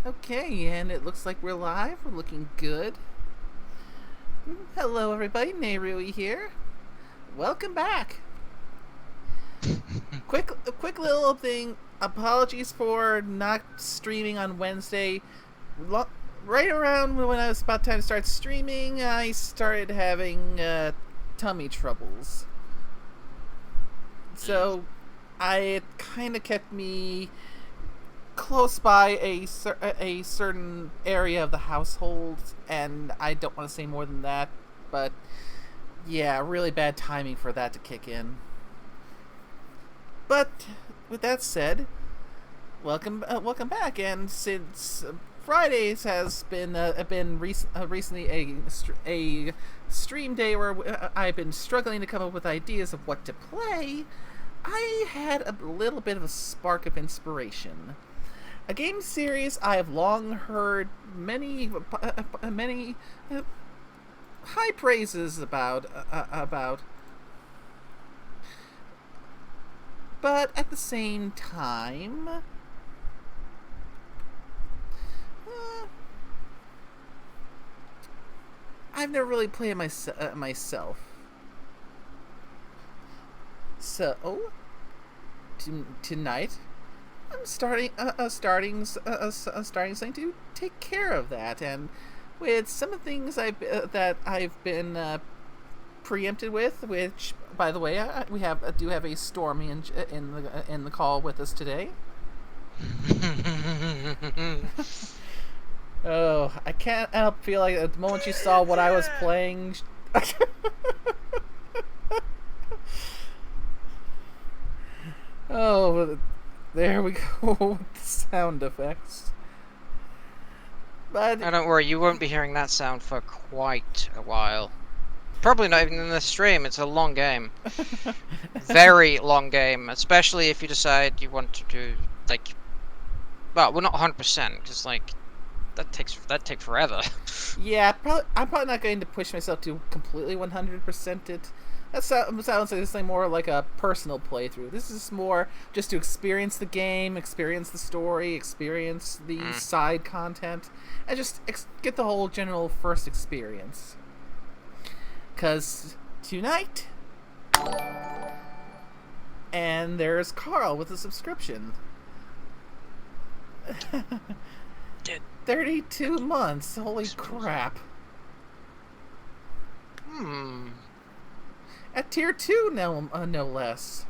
Okay, and it looks like we're live. We're looking good. Hello, everybody. Neirui here. Welcome back. A quick little thing. Apologies for not streaming on Wednesday. Right around when I was about time to start streaming, I started having tummy troubles. So, it kind of kept me close by a certain area of the household, and I don't want to say more than that, but yeah, really bad timing for that to kick in. But with that said, welcome back. And since Fridays has been recently a stream day where I've been struggling to come up with ideas of what to play, I had a little bit of a spark of inspiration. A game series I have long heard many high praises about, but at the same time, I've never really played it myself. So tonight, I'm starting something to take care of that, and with some of the things that I've been preempted with, which, by the way, we do have a Stormy in the call with us today. Oh, I can't help feel like at the moment you saw what I was playing. Oh, there we go with the sound effects. But don't worry, you won't be hearing that sound for quite a while. Probably not even in the stream. It's a long game. Very long game, especially if you decide you want to do, like, well, we're not 100%, because, like, that'd take forever. Yeah, I'm probably not going to push myself to completely 100% it. That sounds like this thing more like a personal playthrough. This is more just to experience the game, experience the story, experience the side content, and just get the whole general first experience. Because tonight, and there's Carl with a subscription. 32 months. Holy crap. At tier 2, no less.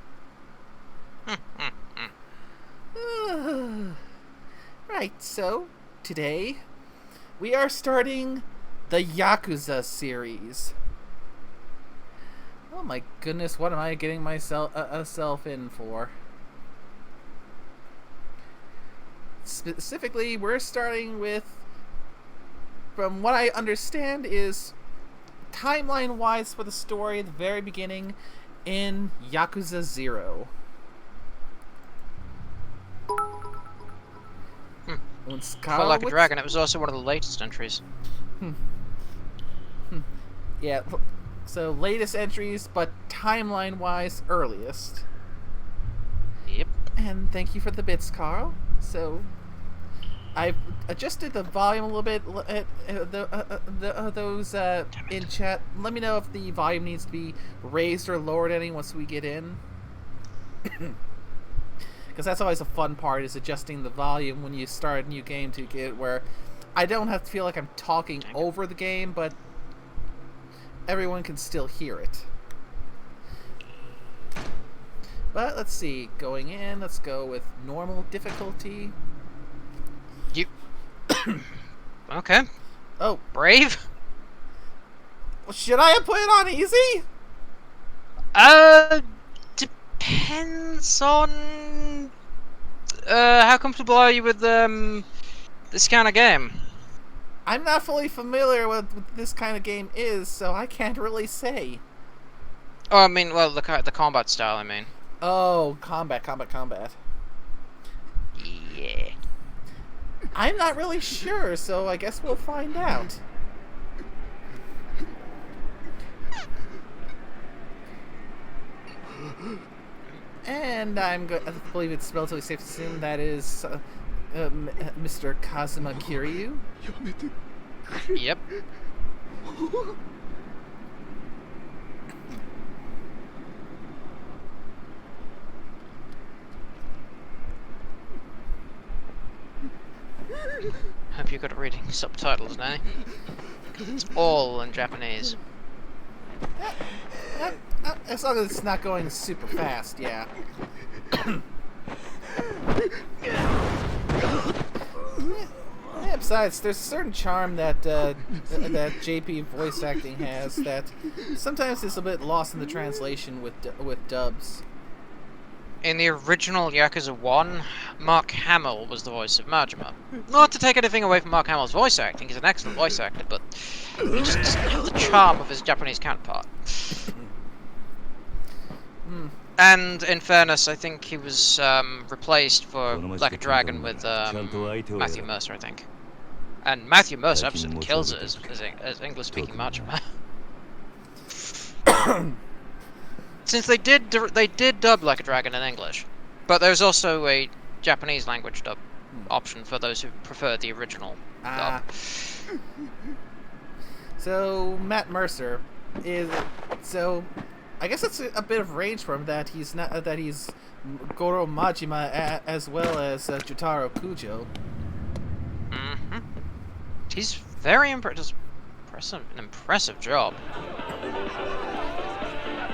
Right, so today we are starting the Yakuza series. Oh my goodness, what am I getting myself in for? Specifically, we're starting with, from what I understand, is timeline-wise for the story at the very beginning in Yakuza 0. Felt like a dragon. It was also one of the latest entries. Yeah, so latest entries, but timeline-wise, earliest. Yep. And thank you for the bits, Carl. So I've adjusted the volume a little bit. Those in chat, let me know if the volume needs to be raised or lowered any once we get in. Because that's always a fun part, is adjusting the volume when you start a new game to get where I don't have to feel like I'm talking over the game, but everyone can still hear it. But let's see, going in, let's go with normal difficulty. Okay. Oh. Brave? Should I have put it on easy? Depends on how comfortable are you with this kind of game? I'm not fully familiar with what this kind of game is, so I can't really say. Oh, I mean, well, the combat style, I mean. Oh, combat. Yeah. I'm not really sure, so I guess we'll find out. And I believe it's relatively safe to assume that is Mr. Kazuma Kiryu? Yep. Hope you're good at reading subtitles, Nani. It's all in Japanese. As long as it's not going super fast, yeah. Yeah, besides, there's a certain charm that that JP voice acting has that sometimes is a bit lost in the translation with dubs. In the original Yakuza 1, Mark Hamill was the voice of Majima. Not to take anything away from Mark Hamill's voice acting, he's an excellent voice actor, but he just doesn't have the charm of his Japanese counterpart. And in fairness, I think he was replaced for Like a Dragon with Matthew Mercer, I think. And Matthew Mercer absolutely kills it as English-speaking Majima. Since they did dub Like a Dragon in English, but there's also a Japanese language dub option for those who prefer the original dub. So Matt Mercer is I guess it's a bit of range for him that he's Goro Majima as well as Jutaro Kujo. He's very impressive. An impressive job.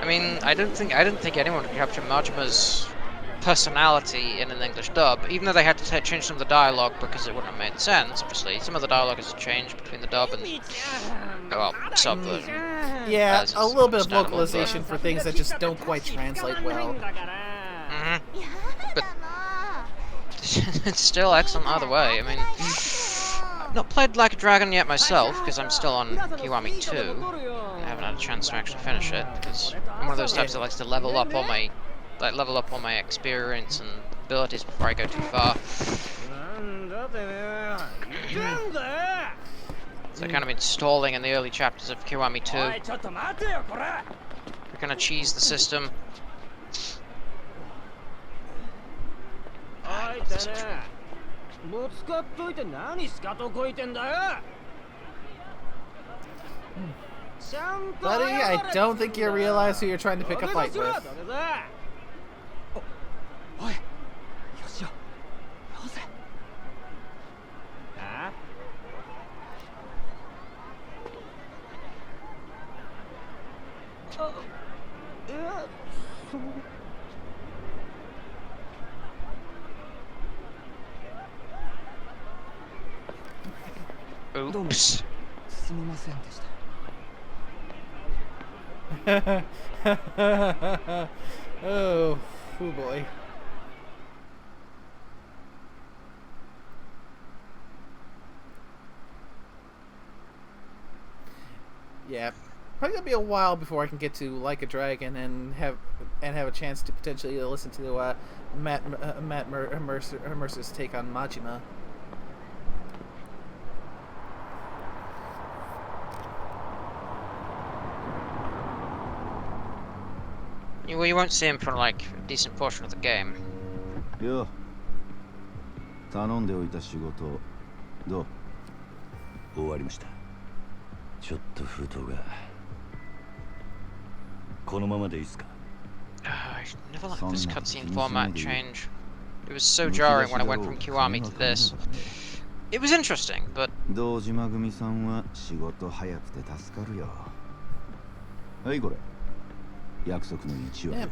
I mean, I don't think anyone could capture Majima's personality in an English dub, even though they had to change some of the dialogue because it wouldn't have made sense. Obviously, some of the dialogue has changed between the dub and sub version. Yeah, a little bit of localization for things that just don't quite translate well. But it's still excellent either way. I mean, I've not played Like a Dragon yet myself because I'm still on Kiwami 2. I haven't had a chance to actually finish it because I'm one of those types that likes to level up all my experience and abilities before I go too far. So I've kind of been stalling in the early chapters of Kiwami 2. We're gonna cheese the system. Buddy, I don't think you realize who you're trying to pick a fight with. Oops. Oh boy. Yeah, probably gonna be a while before I can get to Like a Dragon and have a chance to potentially listen to Matt Mercer's take on Majima. Well, you won't see him for like a decent portion of the game. Yo. 頼んでおいた仕事どう？終わりました。ちょっと封筒が。このままでいいですか？ I never liked this cutscene format change. It was so jarring when I went from Kiwami to this. It was interesting, but 堂島組さんは仕事早くて助かるよ。はいこれ。Yeah,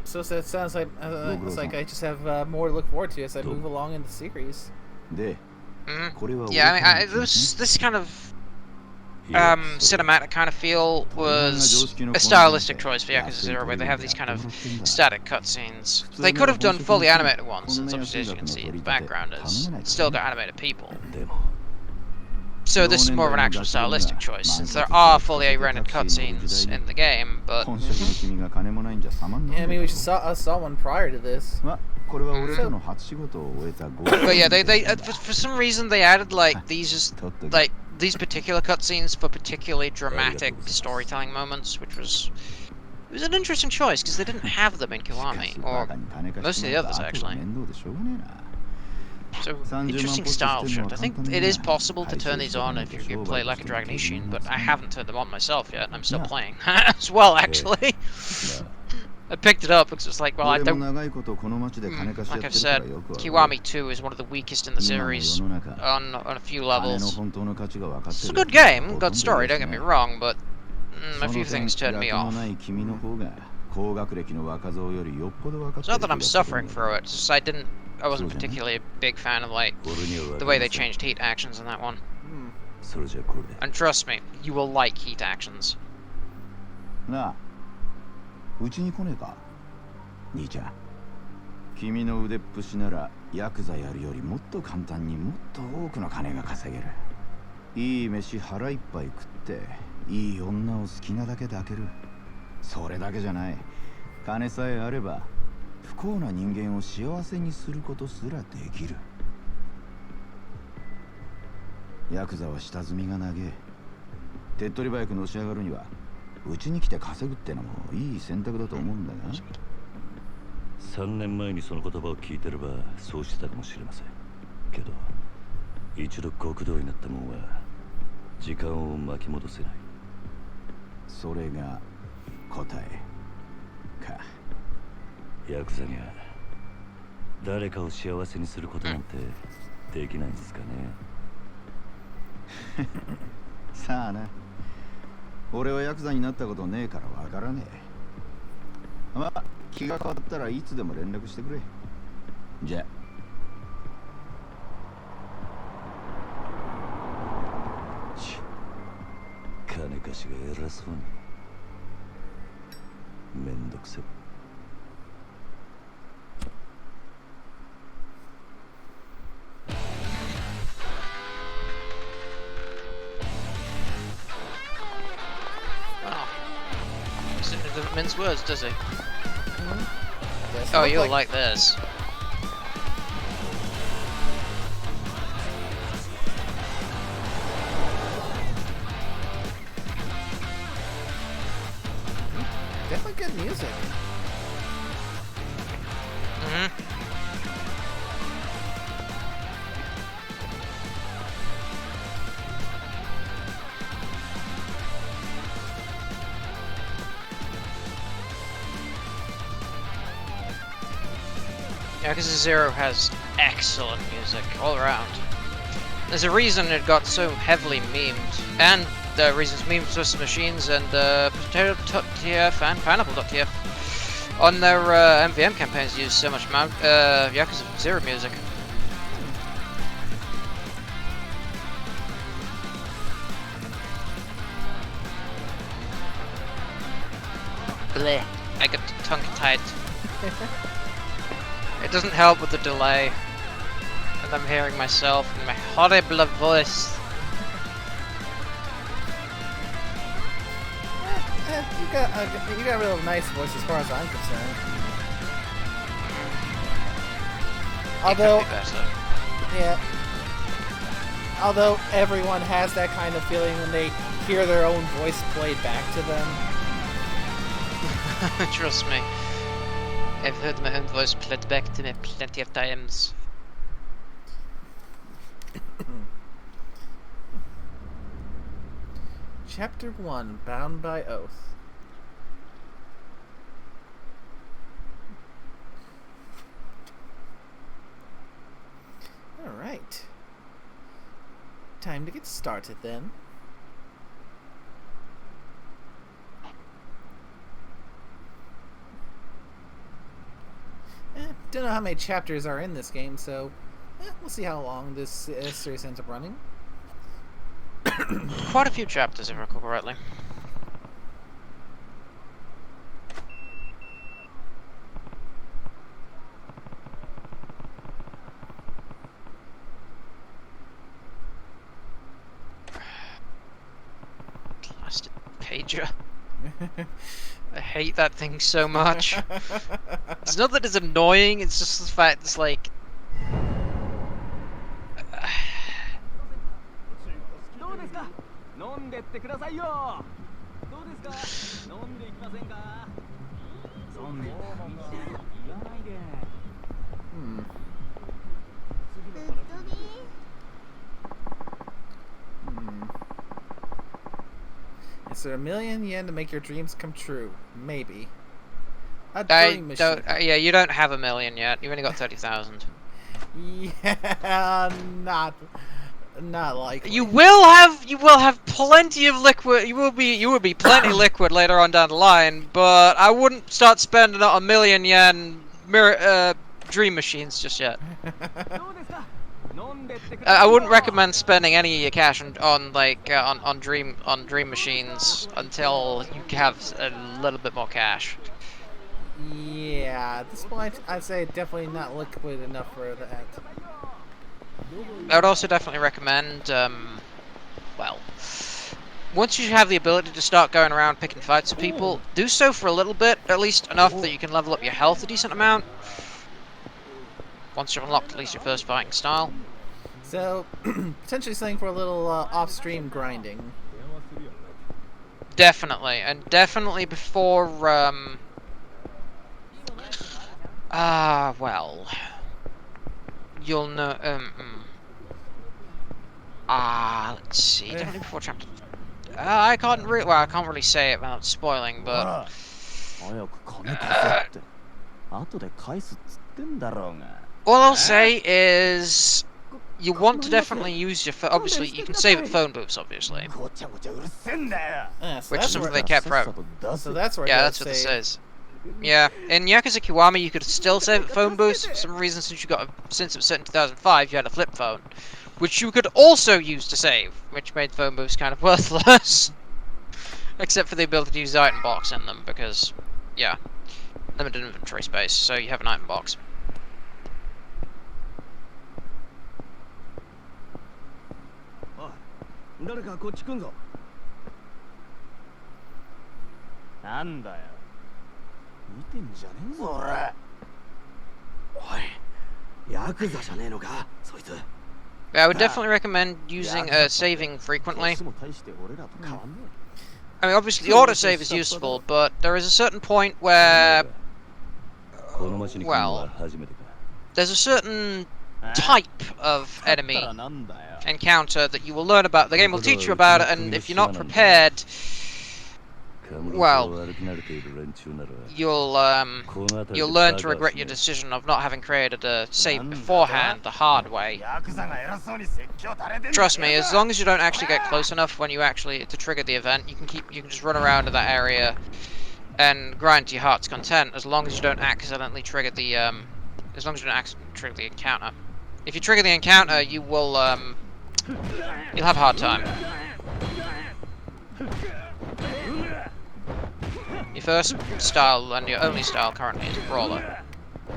so it sounds like it's like I just have more to look forward to as I move along in the series. Yeah, I mean, this kind of cinematic kind of feel was a stylistic choice for Yakuza 0, where they have these kind of static cutscenes. They could have done fully animated ones, since obviously, as you can see, the background is still got animated people. So this is more of an actual stylistic choice, since there are fully rendered cutscenes in the game, but... Yeah, I mean, we saw one prior to this. But yeah, they for some reason they added like these particular cutscenes for particularly dramatic storytelling moments, which was an interesting choice because they didn't have them in Kiwami or most of the others actually. So, interesting style shift. I think it is possible to turn these on if you play like a Dragon Ishin, but I haven't turned them on myself yet, and I'm still playing as well, actually. I picked it up because it's like, well, I don't... like I've said, Kiwami 2 is one of the weakest in the series on a few levels. It's a good game, good story, don't get me wrong, but a few things turned me off. It's not that I'm suffering through it, it's just I wasn't particularly a big fan of, like, the way they changed heat actions in that one. And trust me, you will like heat actions. うちに来ねえか兄ちゃん君の腕っぷしならヤクザやるよりもっと簡単にもっと多くの金が稼げるいい飯腹いっぱい食っていい女を好きなだけ抱けるそれだけじゃない金さえあれば不幸な人間を幸せにすることすらできるヤクザは下積みが長え手っ取り早くのし上がるにはうちに来て稼ぐってのもいい選択だと思うんだが3年前にその言葉を聞いてればそうしてたかもしれませんけど一度極道になったもんは時間を巻き戻せないそれが答えかヤクザには誰かを幸せにすることなんてできないんですかねさあな俺はヤクザになったことねえからわからねえまあ気が変わったらいつでも連絡してくれじゃ金貸しが偉そうにめんどくせえDoesn't mince words, does he? Oh, you'll like this. Definitely good music. Yakuza 0 has excellent music all around. There's a reason it got so heavily memed, and the reasons memed Swiss Machines and Potato.tf and Pineapple.tf on their MVM campaigns use so much Yakuza 0 music. Bleh, I got tongue-tied. It doesn't help with the delay, and I'm hearing myself in my horrible voice. You got a real nice voice as far as I'm concerned. Although, yeah, although everyone has that kind of feeling when they hear their own voice played back to them. Trust me. I've heard my own voice played back to me plenty of times. Chapter 1, Bound by Oath. Alright. Time to get started then. Don't know how many chapters are in this game, so we'll see how long this series ends up running. Quite a few chapters, if I recall correctly. Blasted pager. I hate that thing so much. It's not that it's annoying, it's just the fact it's like... Hmm. Is there yen to make your dreams come true? Maybe. A dream machine. Yeah, you don't have 1,000,000 yet. You've only got 30,000. Yeah, not likely. You will have plenty of liquid. You will be plenty liquid later on down the line. But I wouldn't start spending on 1,000,000 yen dream machines just yet. I wouldn't recommend spending any of your cash on dream machines until you have a little bit more cash. Yeah, at this point, I'd say definitely not liquid enough for that. I would also definitely recommend, well, once you have the ability to start going around picking fights with people, do so for a little bit, at least enough that you can level up your health a decent amount. Once you've unlocked at least your first fighting style. So, potentially something for a little off-stream grinding. Definitely, and definitely before, well, you'll know, let's see, definitely before chapter... I can't really say it without spoiling, but... all I'll say is... you want to definitely use your phone. Obviously, you can save at phone booths, obviously. Which is something they kept forever. So that's where yeah, that's what this is. Yeah, in Yakuza Kiwami, you could still save at phone booths. For some reason, since it was set in 2005, you had a flip phone, which you could also use to save, which made phone booths kind of worthless. Except for the ability to use the item box in them, because, yeah, limited inventory space, so you have an item box. I would definitely recommend using saving frequently. I mean, obviously, the autosave is useful, but there is a certain point where, well, there's a certain type of enemy encounter that you will learn about. The game will teach you about it, and if you're not prepared, well, you'll learn to regret your decision of not having created a save beforehand the hard way. Trust me, as long as you don't actually get close enough when you to trigger the event, you can just run around in that area and grind to your heart's content. As long as you don't accidentally trigger the encounter. If you trigger the encounter, you will you'll have a hard time. Your first style and your only style currently is Brawler.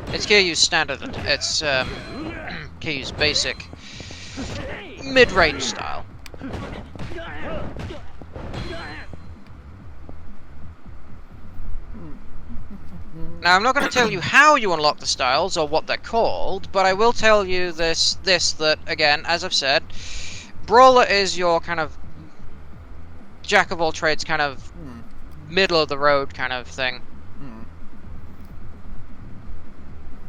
It's Kiryu's standard. It's Kiryu's basic mid-range style. Now, I'm not going to tell you how you unlock the styles or what they're called, but I will tell you that again, as I've said, Brawler is your kind of jack of all trades, kind of middle of the road kind of thing.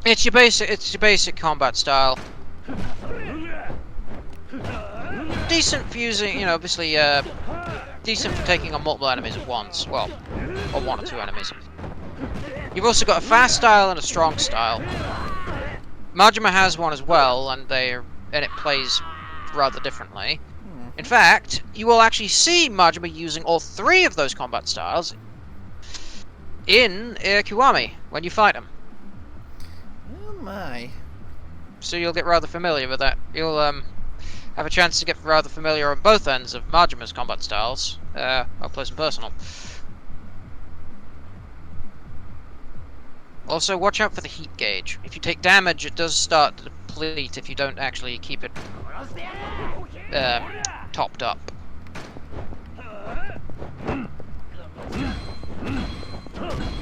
It's your basic combat style. Decent fusing, obviously, decent for taking on multiple enemies at once. Well, or one or two enemies. You've also got a fast style and a strong style. Majima has one as well, and it plays rather differently. In fact, you will actually see Majima using all three of those combat styles in Kiwami when you fight him. Oh my. So you'll get rather familiar with that. You'll have a chance to get rather familiar on both ends of Majima's combat styles, up close and personal. Also, watch out for the heat gauge. If you take damage, it does start to deplete if you don't actually keep it topped up.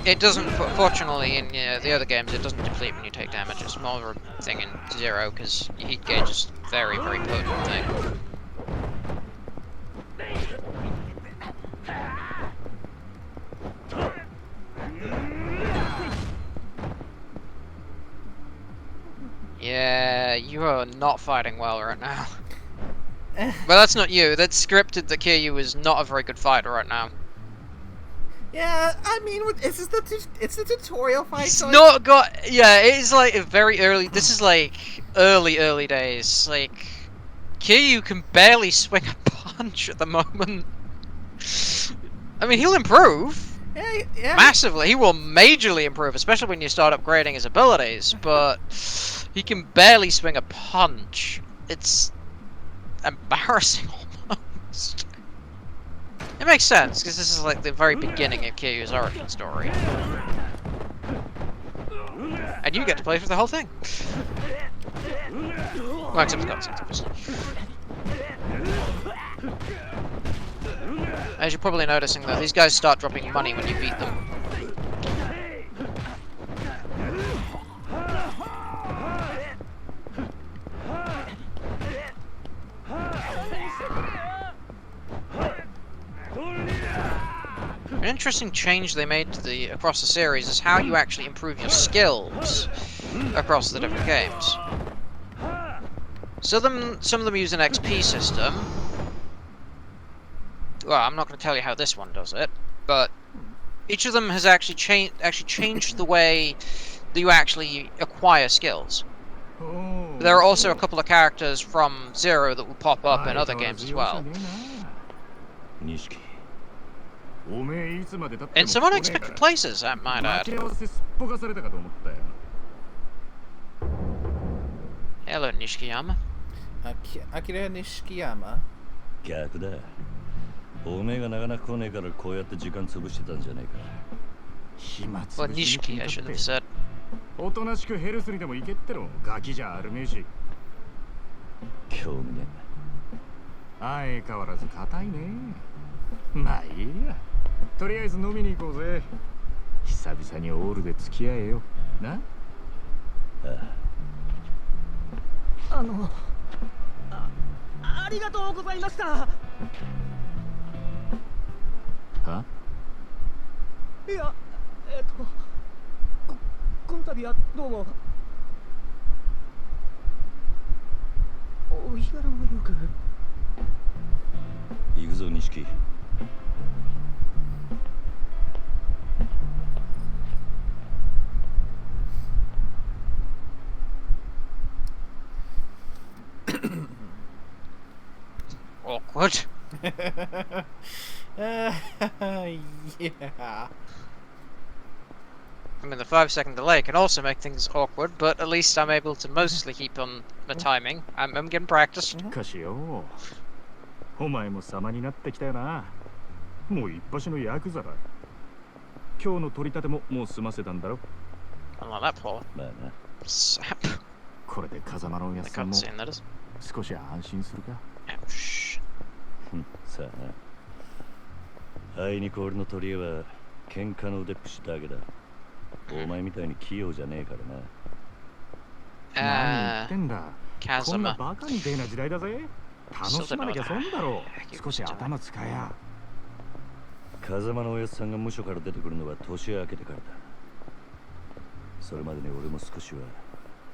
It doesn't, fortunately, in the other games, it doesn't deplete when you take damage. It's more of a thing in Zero, because your heat gauge is a very, very potent thing. Yeah, you are not fighting well right now. But that's not you. That's scripted that Kiryu is not a very good fighter right now. Yeah, I mean, it's the tutorial fight. He's so not got. Yeah, it is like a very early. This is like early days. Like Kiryu can barely swing a punch at the moment. I mean, he'll improve yeah. massively. He will majorly improve, especially when you start upgrading his abilities. But he can barely swing a punch. It's embarrassing almost. It makes sense, because this is like the very beginning of Kiryu's origin story. And you get to play through the whole thing. Well, except the cutscenes, obviously. As you're probably noticing, though, these guys start dropping money when you beat them. An interesting change they made to across the series is how you actually improve your skills across the different games. Some of them use an XP system. Well, I'm not going to tell you how this one does it, but each of them has actually changed the way that you actually acquire skills. There are also a couple of characters from Zero that will pop up in other games as well. In some unexpected places, I might add. Hello, Nishikiyama. Akira Nishikiyama. 逆だ。おめえがなかなか来ねえからこうやって時間潰してたんじゃねえか。暇 Well, Nishiki, I should have said. おとなしくヘルスにでも行けってのガキじゃあるめえし。興味ね相変わらず硬いね。まあいいや。とりあえず飲みに行こうぜ。久々にオールで付き合えよ。な。ありがとうございました。はいや、この度はどうも。お日柄もよく。行くぞ錦。Awkward. Yeah. I mean, the 5-second delay can also make things awkward, but at least I'm able to mostly keep on the timing. I'm getting practice. しかしよ、お前も様になってきたよな。もう一発のヤクザだ。今日の取り立てももう済ませたんだろ。Unlike that poor まあな。 sap. これで風間のおや The つさんも cutscene, that is. 少し安心するか。 Ouch. さあな。あいにく俺の取り柄は喧嘩の腕っぷしだけだ。お前みたいに器用じゃねえからな。何言ってんだ。こんな Kazuma. バカみてえな時代だぜ。楽しまなきゃ損だろう。少し頭使えや。風間のおやつさんが無所から出てくるのは年明けてからだ。それまでに俺も少しは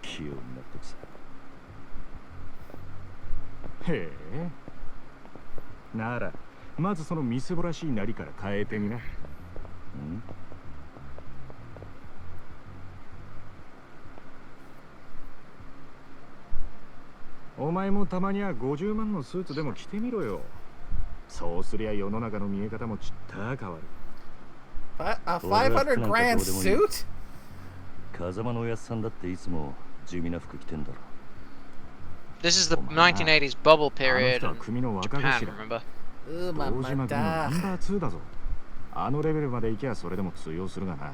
器用になってくさ。へえ。なら、まずそのみすぼらしいなりから変えてみな。お前もたまには50万のスーツでも着てみろよ。そうすりゃ世の中の見え方もちった変わる。A 500 grand suit? 風間のおやつさんだっていつも地味な服着てんだろ。This is the 1980s bubble あの period 人は in 組の若 Japan, 頭。 remember? うま堂島君のナンバ da. ー2だぞ。あのレベルまで行けばそれでも通用するがな。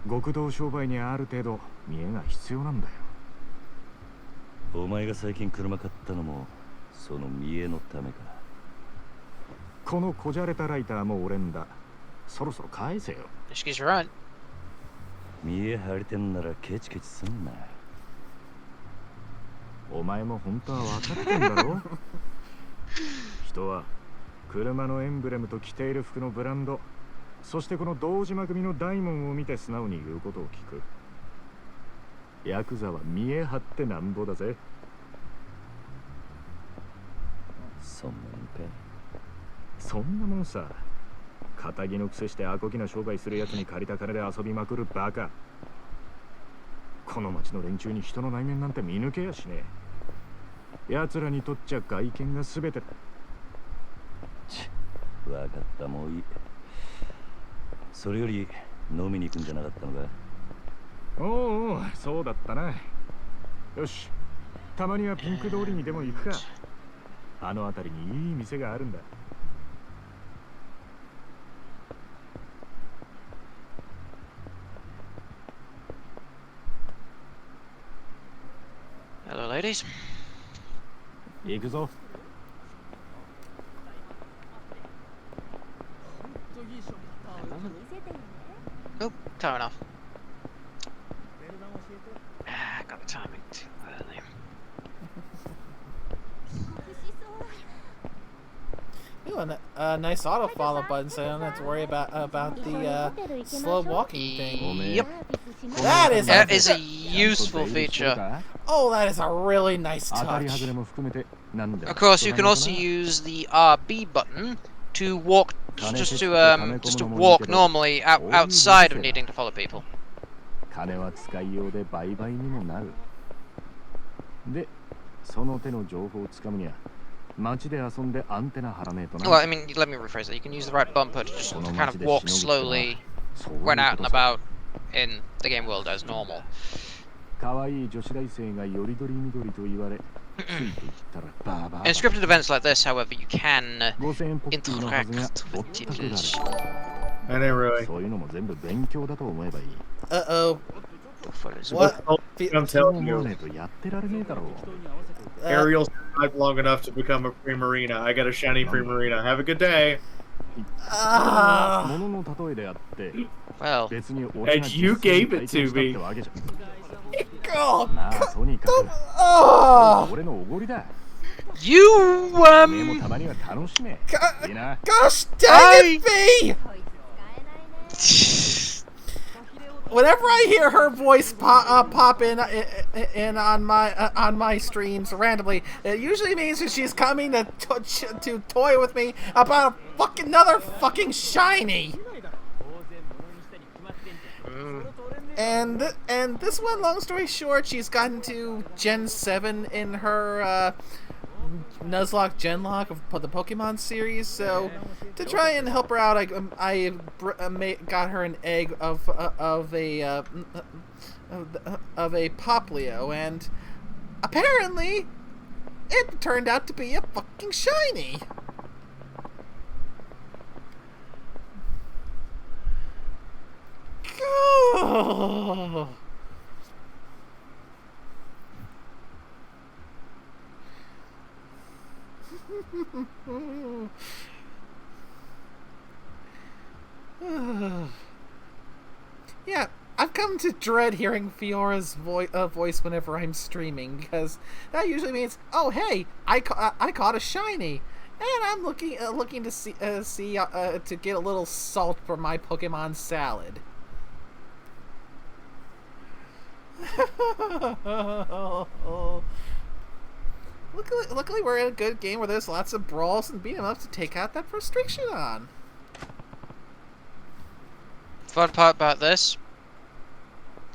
極道商売にある程度見栄が必要なんだよ。お前が最近車買ったのもその見栄のためか。このこじゃれたライターも俺んだ。そろそろ返せよ。Nishiki's right. 見栄張りてんならケチケチすんな。お前も本当は分かってんだろ。人は車のエンブレムと着ている服のブランド、そしてこの堂島組の大門を見て素直に言うことを聞く。ヤクザは見栄張ってなんぼだぜ。そんなもんか。そんなもんさ。仇のくせしてアコギな商売するやつに借りた金で遊びまくるバカ。この町の連中に人の内面なんて見抜けやしねえ。奴らにとっちゃ外見が全てだ。わかった、もういい。それより飲みに行くんじゃなかったのか。おうおう、そうだったな。よし、たまにはピンク通りにでも行くか。あの辺りにいい店があるんだ。Hello, ladies. 行くぞ。Oh, fair enough. Got the timing too early. Ooh, a nice auto follow button, so I don't have to worry about the slow walking thing. Yep. That is a useful feature. Oh, that is a really nice touch. Of course, you can also use the RB button to walk, just to walk normally outside of needing to follow people. 金は使いようで売買にもなる。で、その手の情報をつかむには街で遊んでアンテナ張らねえとな。 Well, I mean, let me rephrase that. You can use the right bumper to just kind of walk slowly when out and about in the game world as normal. 可愛い女子大生がよりどりみどりと言われ、ついていったらバーバー。 In scripted events like this, however, you can 5000円ポッキーのはずが interact ぼ with ったくられ tippers. I didn't really. そういうのも全部勉強だと思えばいい。 Uh-oh. Photos. What? I'm そう telling 思わ you, ねえとやってられねえだろう。 Ariel survived long enough to become a Primarina. I got a shiny Primarina. Have a good day. ものの例えであって、 Well, 別に俺 And が you 実際に gave it 体 to 験したっ me. てわけじゃ。 Oh, まあとにかく oh. 俺のおごりだ。 you おめえもたまには楽しめ。いいな。 Gosh dang it, B! Whenever I hear her voice pop in on my streams randomly, it usually means that she's coming to toy with me about another fucking shiny. And this one, long story short, she's gotten to Gen 7 in her Nuzlocke Genlock of the Pokemon series, so to try and help her out, I got her an egg of a Poplio, and apparently it turned out to be a fucking shiny. Oh. Yeah, I've come to dread hearing Fiora's voice whenever I'm streaming, because that usually means, oh hey, I caught a shiny, and I'm looking to see to get a little salt for my Pokemon salad. Luckily, we're in a good game where there's lots of brawls and beat 'em ups to take out that frustration on. fun part about this,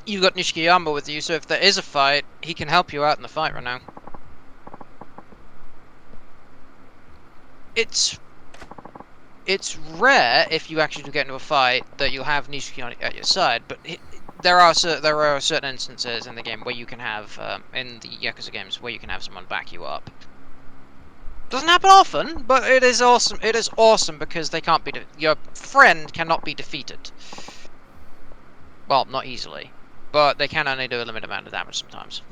you've got Nishikiyama with you, so if there is a fight, he can help you out in the fight right now. It's rare if you actually do get into a fight that you'll have Nishikiyama at your side, but there are certain instances in the game where you can have in the Yakuza games where you can have someone back you up. Doesn't happen often, but it is awesome. It is awesome because they can't be your friend cannot be defeated. Well, not easily, but they can only do a limited amount of damage sometimes.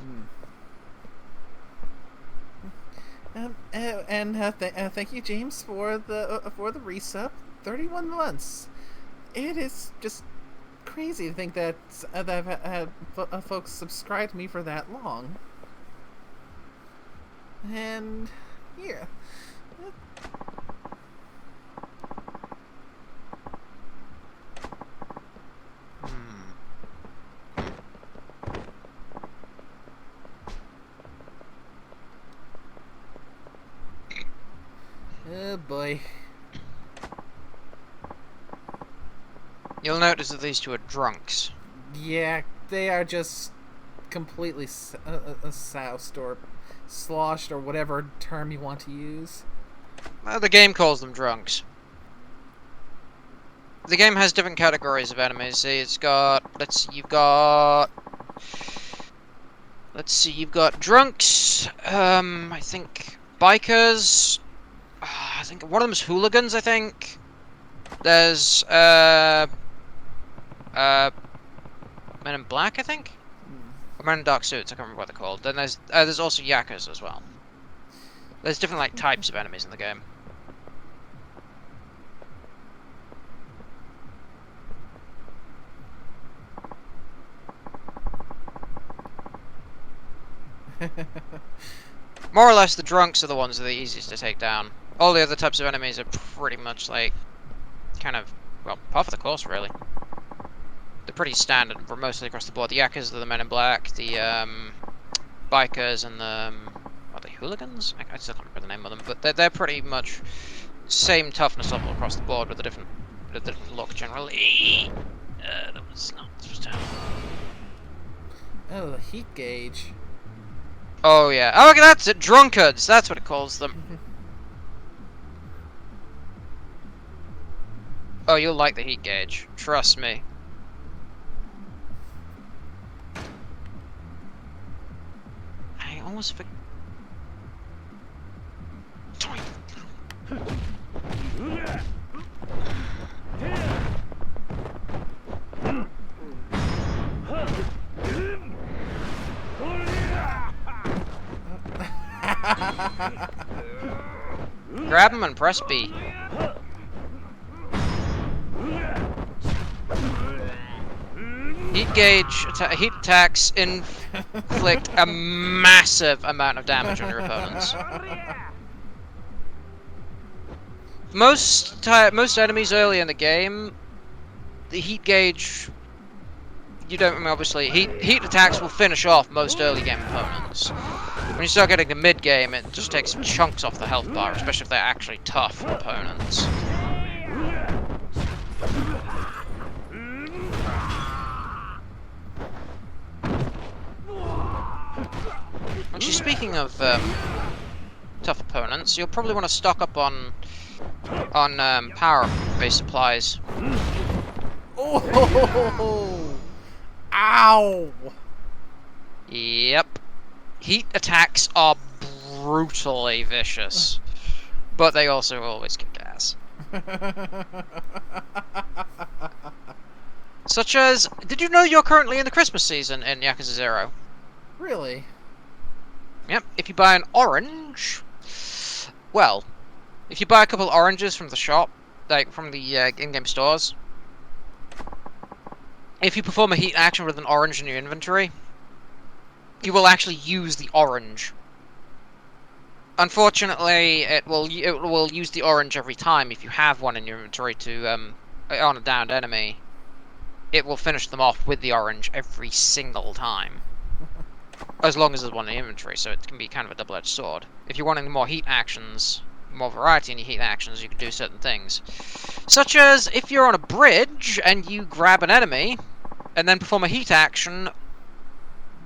Thank you, James, for the resub. 31 months. It is just crazy to think that I've had folks subscribe to me for that long. And here. Oh boy. You'll notice that these two are drunks. Yeah, they are just completely soused or sloshed or whatever term you want to use. The game calls them drunks. The game has different categories of enemies. See, it's got... Let's see, you've got drunks, I think bikers, I think one of them is hooligans, I think. There's, Men in Black, I think? Or Men in Dark Suits, I can't remember what they're called. Then there's also Yakuza as well. There's different, like, types of enemies in the game. More or less, the drunks are the ones that are the easiest to take down. All the other types of enemies are pretty much, like, kind of, well, par for the course, really. They're pretty standard, mostly across the board. The Yakuza, the Men in Black, the, bikers, and the, are they hooligans? I still can't remember the name of them, but they're pretty much same toughness level across the board with a different look, generally. That was not supposed to happen. Oh, the heat gauge. Oh, yeah. Oh, okay, that's it. Drunkards. That's what it calls them. Oh, you'll like the heat gauge. Trust me. I almost forgot. Grab him and press B. Heat attacks inflict a massive amount of damage on your opponents. Most enemies early in the game, the heat gauge, you don't, I mean, obviously, heat attacks will finish off most early game opponents. When you start getting to mid game, it just takes chunks off the health bar, especially if they're actually tough opponents. Actually, speaking of tough opponents, you'll probably want to stock up on power-based supplies. Oh! Ow! Yep. Heat attacks are brutally vicious, but they also always kick ass. Such as, did you know you're currently in the Christmas season in Yakuza 0? Really? Yep, if you buy an orange, well, if you buy a couple oranges from the shop, like from the in-game stores, if you perform a heat action with an orange in your inventory, you will actually use the orange. Unfortunately, it will use the orange every time if you have one in your inventory to on a downed enemy. It will finish them off with the orange every single time. As long as there's one in the inventory, so it can be kind of a double-edged sword. If you're wanting more heat actions, more variety in your heat actions, you can do certain things. Such as, if you're on a bridge and you grab an enemy, and then perform a heat action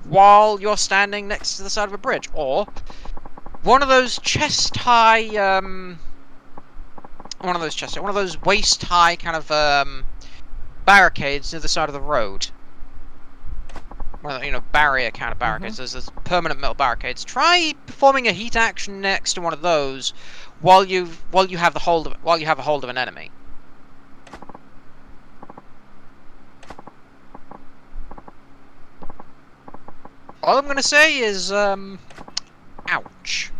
while you're standing next to the side of a bridge. Or, one of those chest-high, one of those waist-high kind of, barricades near the side of the road. Well, you know, barrier kind of barricades. There's permanent metal barricades. Try performing a heat action next to one of those while you have a hold of an enemy. All I'm gonna say is, ouch.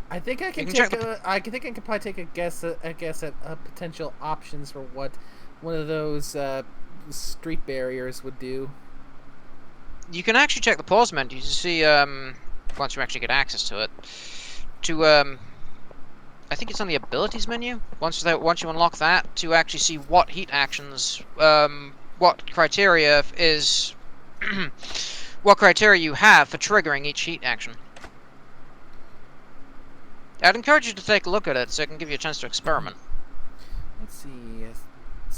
I think I can I think I can probably take a guess at potential options for what one of those street barriers would do. You can actually check the pause menu to see once you actually get access to it. I think it's on the abilities menu. Once you unlock that, to actually see what heat actions, what criteria what criteria you have for triggering each heat action. I'd encourage you to take a look at it so it can give you a chance to experiment. Let's see.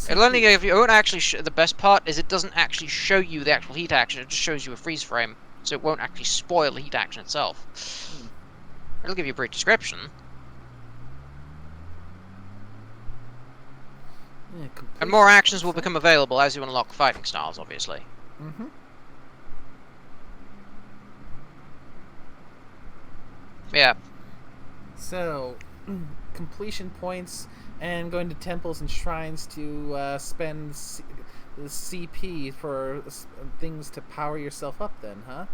It'll only give you. It won't actually. The best part is it doesn't actually show you the actual heat action. It just shows you a freeze frame, so it won't actually spoil the heat action itself. It'll give you a brief description. Yeah, And more actions will become available as you unlock fighting styles, obviously. Mm-hmm. Yeah. So, completion points and going to temples and shrines to spend the CP for things to power yourself up. Then, huh?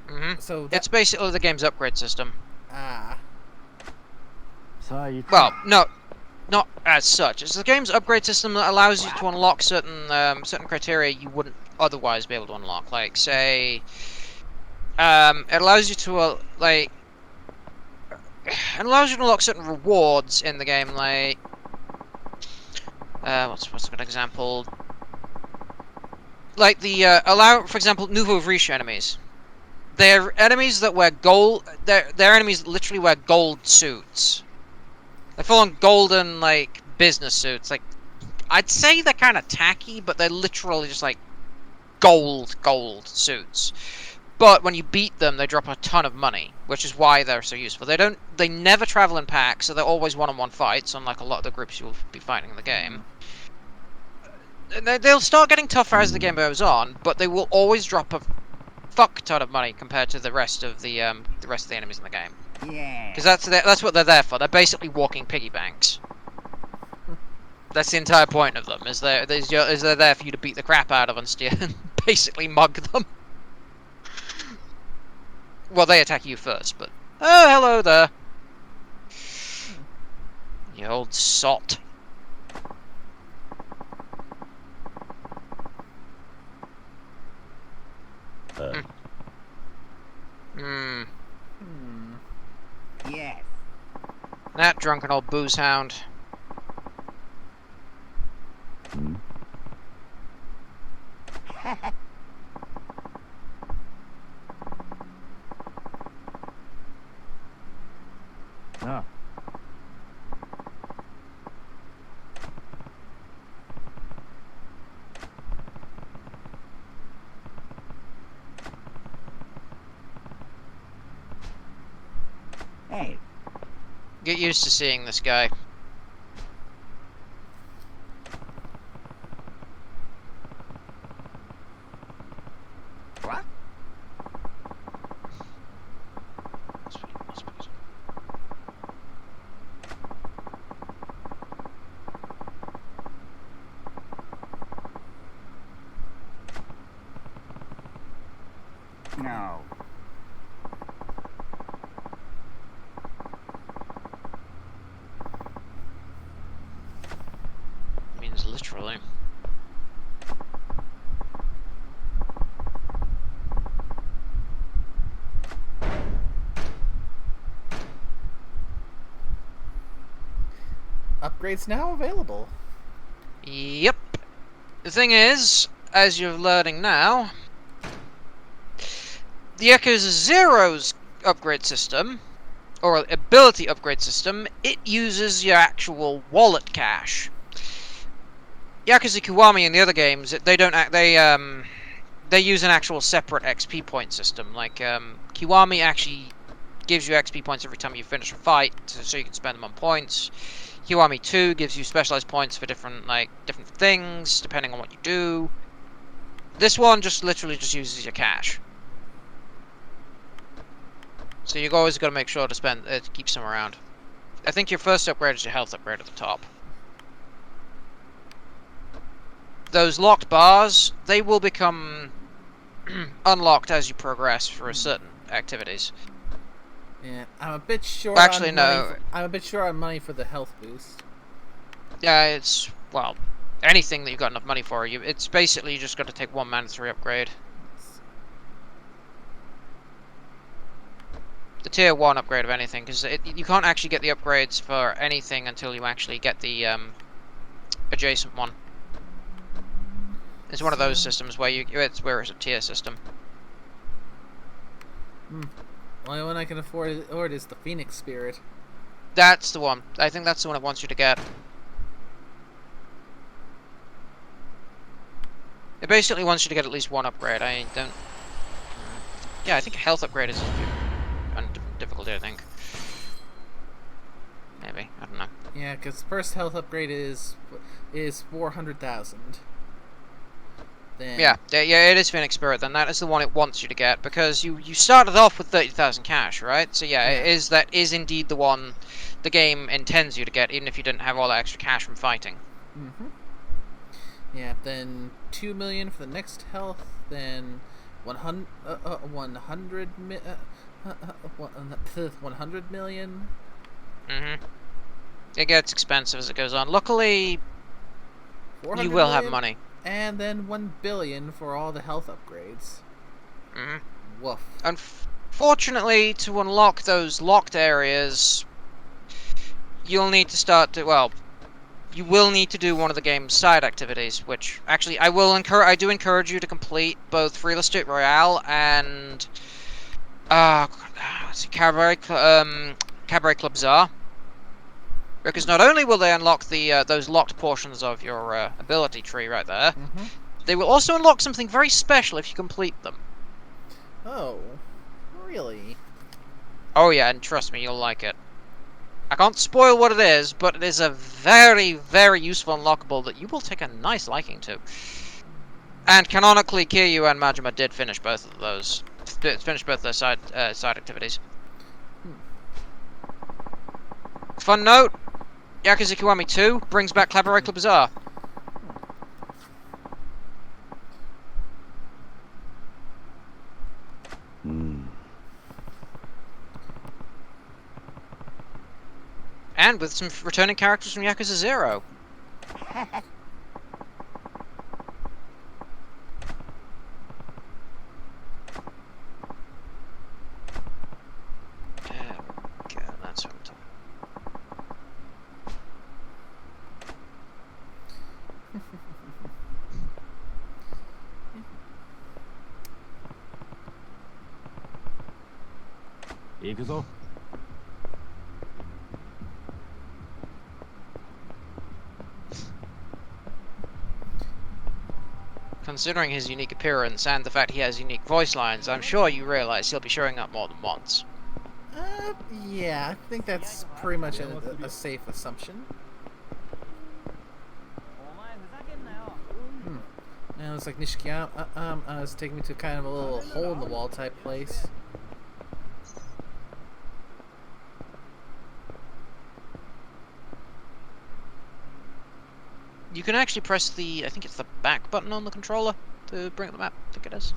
Mm-hmm. So It's basically the game's upgrade system. ah. Well, no, not as such. It's the game's upgrade system that allows you to unlock certain criteria you wouldn't otherwise be able to unlock. Like, say, it allows you to it allows you to unlock certain rewards in the game. Like, what's a good example? Like for example, nouveau riche enemies. They're enemies that wear gold. They're enemies that literally wear gold suits. They're full on golden, like, business suits. Like, I'd say they're kind of tacky, but they're literally just, like, gold suits. But when you beat them, they drop a ton of money, which is why they're so useful. They never travel in packs, so they're always one-on-one fights, unlike a lot of the groups you'll be fighting in the game. They'll start getting tougher as the game goes on, but they will always drop a fuck ton of money compared to the rest of the enemies in the game. Yeah. Because that's what they're there for. They're basically walking piggy banks. That's the entire point of them. Is they're there for you to beat the crap out of and steal, and basically mug them. Well, they attack you first, but oh, hello there, you old sot. Yes. That drunken old booze hound. Ah. Hey. Get used to seeing this guy. What? No. Means literally. Upgrades now available. Yep. The thing is, as you're learning now, the Yakuza Zero's upgrade system, or ability upgrade system, it uses your actual wallet cash. Yakuza Kiwami and the other games, they use an actual separate XP point system. Like, Kiwami actually gives you XP points every time you finish a fight, so you can spend them on points. Kiwami 2 gives you specialized points for different things, depending on what you do. This one literally just uses your cash. So you've always got to make sure to keep some around. I think your first upgrade is your health upgrade at the top. Those locked bars, they will become unlocked as you progress for certain activities. Yeah, I'm a bit short. Actually, on no. money I'm a bit short on money for the health boost. Yeah, it's, well, anything that you've got enough money for, it's basically you just got to take one mandatory upgrade. The tier 1 upgrade of anything, because you can't actually get the upgrades for anything until you actually get the adjacent one. It's one of those systems where it's a tier system. Only one I can afford is the Phoenix Spirit. That's the one. I think that's the one it wants you to get. It basically wants you to get at least one upgrade. I don't... Yeah, I think a health upgrade is on difficulty, I think. Maybe. I don't know. Yeah, because first health upgrade is 400,000. Then Yeah, it is Phoenix Spirit, then that is the one it wants you to get, because you started off with 30,000 cash, right? So yeah, that is indeed the one the game intends you to get, even if you didn't have all that extra cash from fighting. Mm-hmm. Yeah, then 2 million for the next health, then 100 million. Mm-hmm. It gets expensive as it goes on. Luckily, you will have money. And then 1 billion for all the health upgrades. Mm-hmm. Woof. Unfortunately, to unlock those locked areas, you'll need to start to, well, you will need to do one of the game's side activities, which actually I do encourage you to complete both Real Estate Royale and Cabaret Club Czar. Because not only will they unlock the those locked portions of your ability tree right there, Mm-hmm. they will also unlock something very special if you complete them. Oh, really? Oh yeah, and trust me, you'll like it. I can't spoil what it is, but it is a very, very useful unlockable that you will take a nice liking to. And canonically, Kiryu and Majima did finish both of those. Finish both their side activities. Fun note: Yakuza Kiwami 2 brings back Cabaret Club Bazaar. And with some returning characters from Yakuza 0. Okay, that's what I'm talking about. 行くぞ。Considering his unique appearance and the fact he has unique voice lines, I'm sure you realize he'll be showing up more than once. Yeah, I think that's pretty much a safe assumption. And it was like Nishikiyama was taking me to kind of a little hole in the wall type place. You can actually press the, I think it's the back button on the controller to bring up the map. I think it is.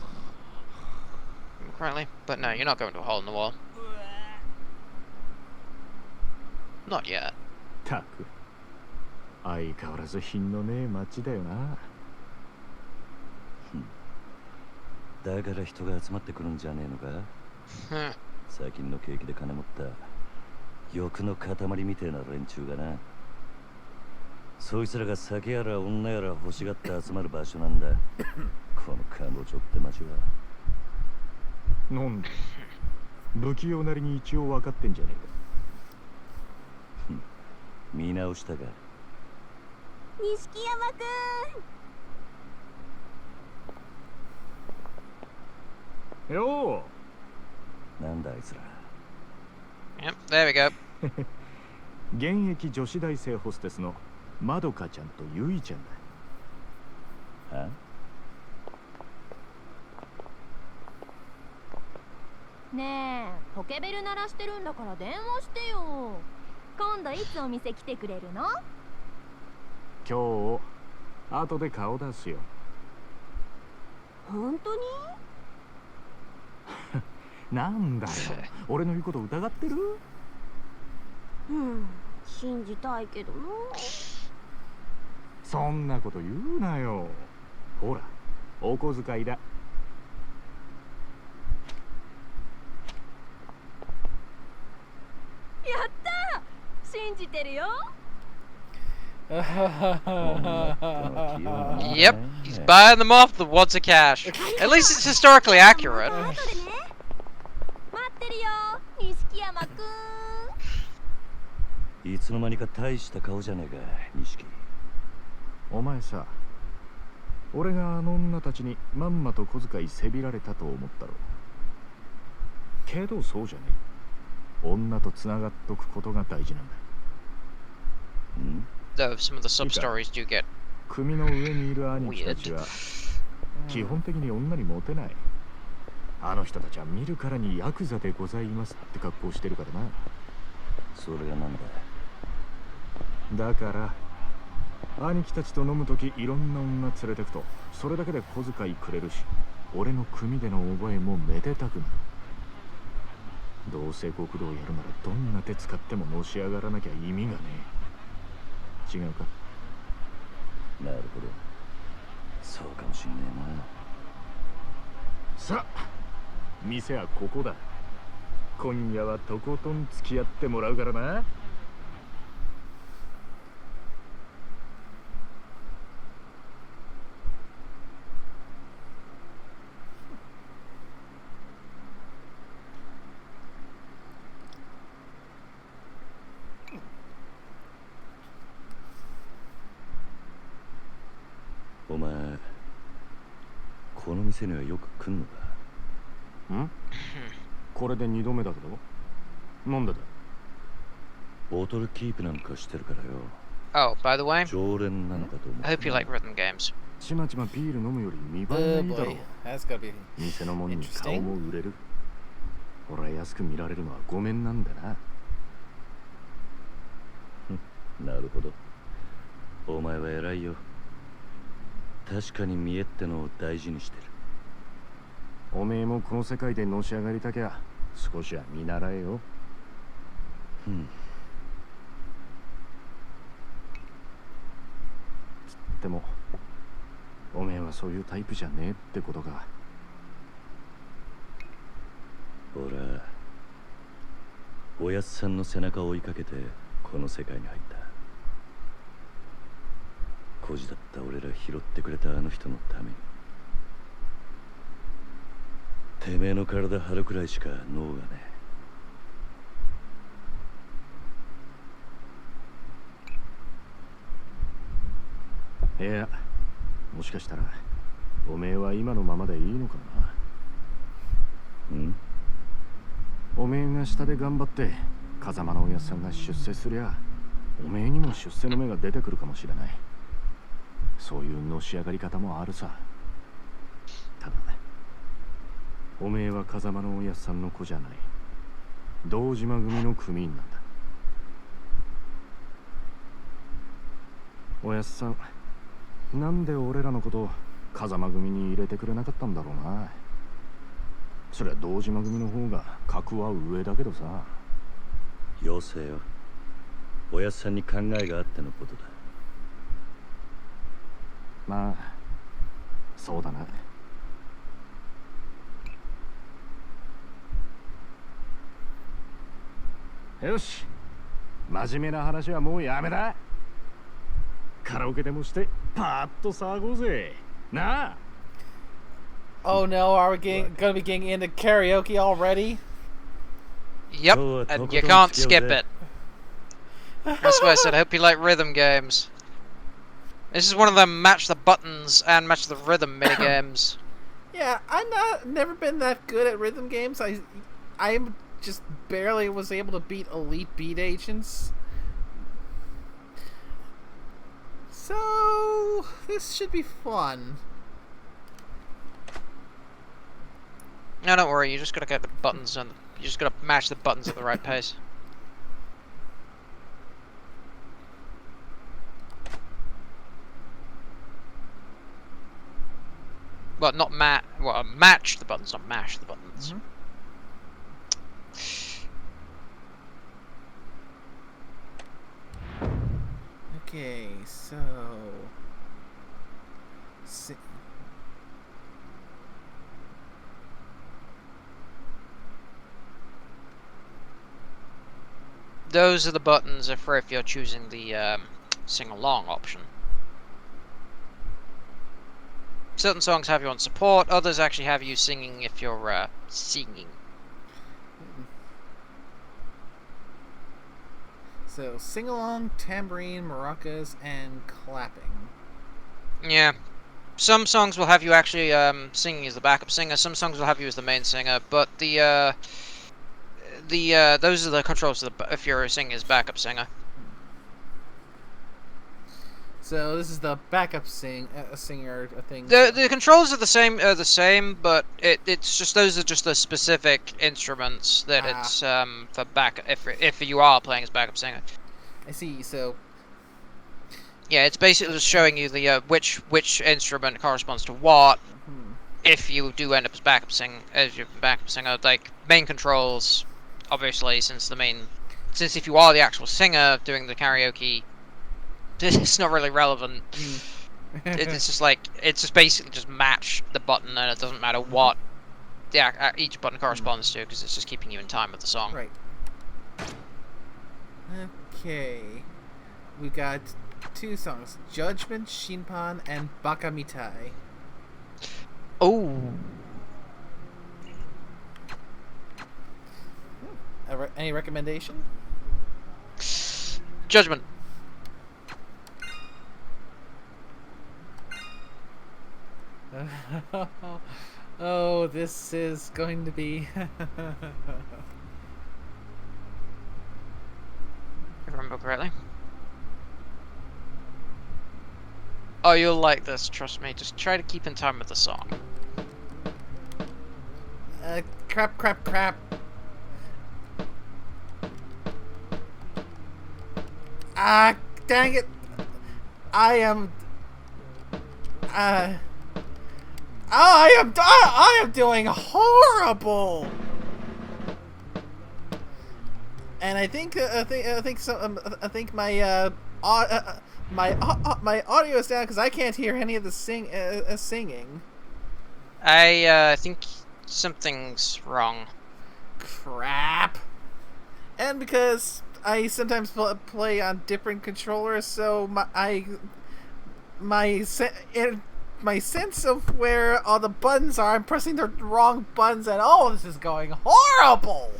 Currently. But no, you're not going to a hole in the wall. Not yet. たく相変わらず品のねえ街だよな。だから人が集まってくるんじゃねえのか。最近の景気で金持った欲の塊みてえな連中がな。そいつらが酒やら女やら欲しがって集まる場所なんだ。このカンボジョって街は。なんで不器用なりに一応分かってんじゃねえか。見直したか。錦山くん。よう。なんだあいつら。Yep, there we go. 現役女子大生ホステスのまどかちゃんとゆいちゃんだ。は？ねえ、ポケベル鳴らしてるんだから電話してよ。今度いつお店来てくれるの？今日後で顔出すよ。本当に？なんだよ、俺の言うこと疑ってる？信じたいけどな。そんなこと言うなよ。ほら、お小遣いだ。やったー！信じてるよ。Yep, he's buying them off the wads of cash. At least it's historically accurate. 待ってるよ、錦山くん。いつの間にか大した顔じゃねえか、錦。お前さ、俺があの女たちにまんまと小遣いせびられたと思ったろ。けどそうじゃねえ。女とつながっとくことが大事なんだ。Though some of the sub stories do get 組の上にいる兄貴たちは基本的に女にモテない。あの人たちは見るからにヤクザでございますって格好してるからな。それがなんだ。だから兄貴たちと飲むときいろんな女連れてくとそれだけで小遣いくれるし、俺の組での覚えもめでたくなる。どうせ極道やるならどんな手使ってものし上がらなきゃ意味がねえ。違うか？なるほど。そうかもしんねえな。さあ、店はここだ。今夜はとことん付き合ってもらうからな。お前、この店にはよく来んのか？ん？これで2度目だけど。なんでだ？ボトルキープなんかしてるからよ。 Oh, by the way, 常連なのかと思って。 I hope you like rhythm games. ちまちまビール飲むより見栄えがいいだろう。 That's gotta be 店のもんに顔も売れる。俺は安く見られるのはごめんなんだな。なるほど。お前は偉いよ。確かに見栄ってのを大事にしてる。おめえもこの世界でのし上がりたきゃ少しは見習えよ。でもおめえはそういうタイプじゃねえってことか。俺はおやっさんの背中を追いかけてこの世界に入った。孤児だった俺ら拾ってくれたあの人のために。てめえの体張るくらいしか脳がねえ。いや、もしかしたらおめえは今のままでいいのかな。おめえが下で頑張って風間のおやっさんが出世すりゃおめえにも出世の芽が出てくるかもしれない。そういうのし上がり方もあるさ。ただおめえは風間のおやっさんの子じゃない。堂島組の組員なんだ。おやっさん、なんで俺らのこと風間組に入れてくれなかったんだろうな。そりゃ堂島組の方が格は上だけどさ。よせよ。おやっさんに考えがあってのことだ。まあそうだな。よし、真面目な話はもうやめだ。カラオケでもしてパーッと騒ごうぜなあ。 Oh no, are we gonna be getting into karaoke already? Yep, and you can't skip it. That's why I said I hope you like rhythm games. This is one of them match the buttons and match the rhythm mini games. Yeah, never been that good at rhythm games. I'm just barely was able to beat elite beat agents. So this should be fun. No, don't worry. You just gotta get the buttons and you just gotta match the buttons at the right pace. Well, not match the buttons, not mash the buttons. Mm-hmm. Okay, so those are the buttons if you're choosing the sing-along option. Certain songs have you on support, others actually have you singing if you're singing. So sing along, tambourine, maracas, and clapping. Yeah. Some songs will have you actually singing as the backup singer. Some songs will have you as the main singer. But those are the controls if you're singing as backup singer. So this is the backup singer thing. The controls are the same, but it's just those are just the specific instruments that it's for back if you are playing as backup singer. I see. So yeah, it's basically just showing you the which instrument corresponds to what. If you do end up as your backup singer, like main controls, obviously, since if you are the actual singer doing the karaoke, it's not really relevant. It's just basically just match the button, and it doesn't matter what each button corresponds to, because it's just keeping you in time with the song. Right. Okay. We got 2 songs: Judgment, Shinpan, and Baka Mitai. Oh. Any recommendation? Judgment. Oh, this is going to be... If I remember correctly. Oh, you'll like this, trust me. Just try to keep in time with the song. Crap. Ah, dang it. I am doing horrible. And I think my audio is down because I can't hear any of the singing. I think something's wrong. Crap. And because I sometimes play on different controllers, so my sense of where all the buttons are, I'm pressing the wrong buttons, and oh, this is going horrible.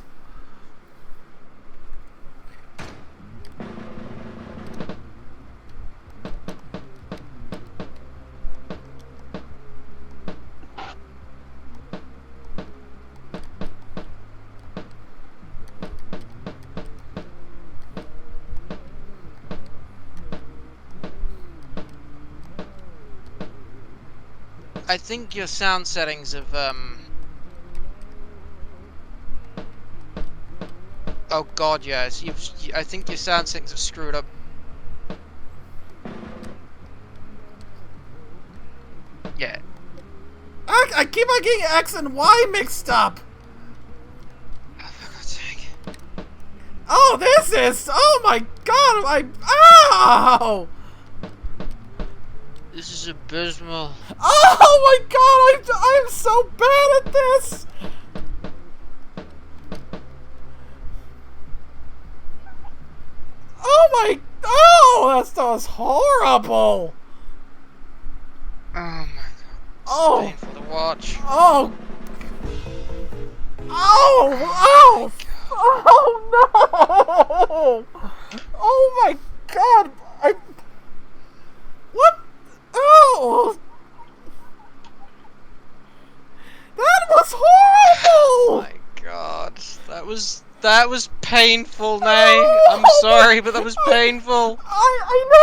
I think your sound settings have, Oh god, yes. I think your sound settings have screwed up. Yeah. I keep on getting X and Y mixed up. Oh, for God's sake. Oh, this is... Oh my god, Ow! This is abysmal. Oh my god, I'm so bad at this! Oh my... Oh, that was horrible! Oh my god. Oh! It's painful to watch. Oh! Oh! Oh! Oh no! Oh my god! What? Oh! That was horrible! Oh my god. That was painful, Nay. I'm sorry, but that was painful. I know!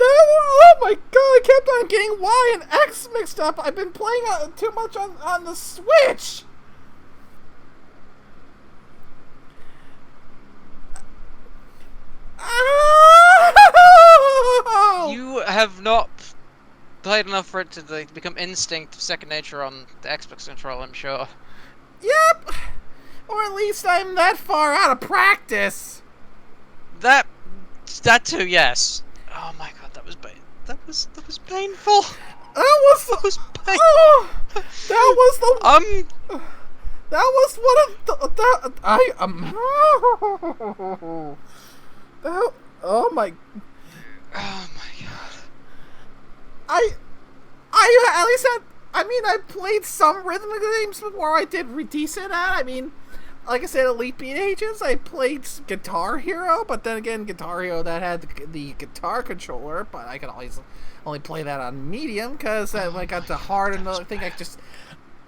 Oh my god, I kept on getting Y and X mixed up. I've been playing too much on the Switch. You have not played enough for it to become instinct of second nature on the Xbox controller, I'm sure. Yep. Or at least I'm that far out of practice. That too, yes. Oh my god, that was painful. That was painful. Oh, that was the that was one of the that, oh my Oh my god. I at least had I mean, I played some rhythm games before I did decent at. I mean, like I said, Elite Beat Agents, I played Guitar Hero, but then again, Guitar Hero that had the guitar controller, but I could always only play that on medium, because when I got to hard and the thing, I just...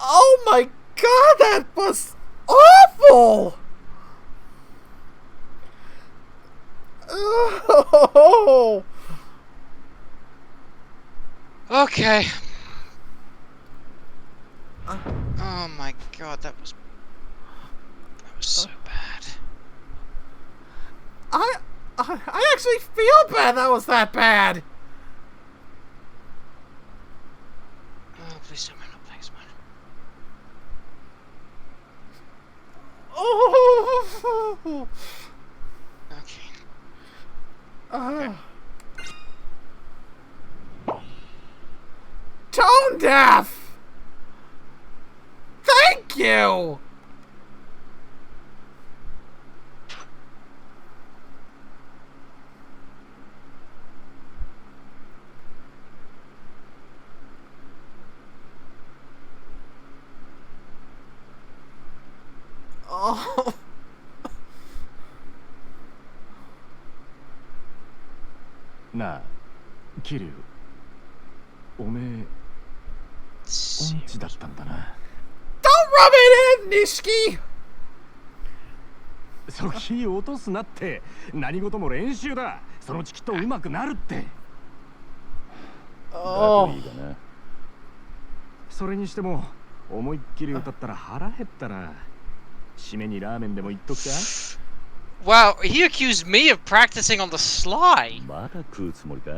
Oh my god, that was awful! Oh! Okay. Oh my god, that was so bad. I actually feel bad that was that bad! Oh, please tell me I'm not playing Smash. Oh! Okay. Tone deaf! Thank you! Oh.なあ、桐生。おめえ、音痴だったんだな。Don't rub it in, Nishiki! そ火落とすなって。何事も練習だ。そのうちきっと上手くなるって。Oh. いいかな。それにしても、思いっきり歌ったら腹減ったな。締めにラーメンでも言っとくか。Wow, he accused me of practicing on the sly. まだ食うつもりか？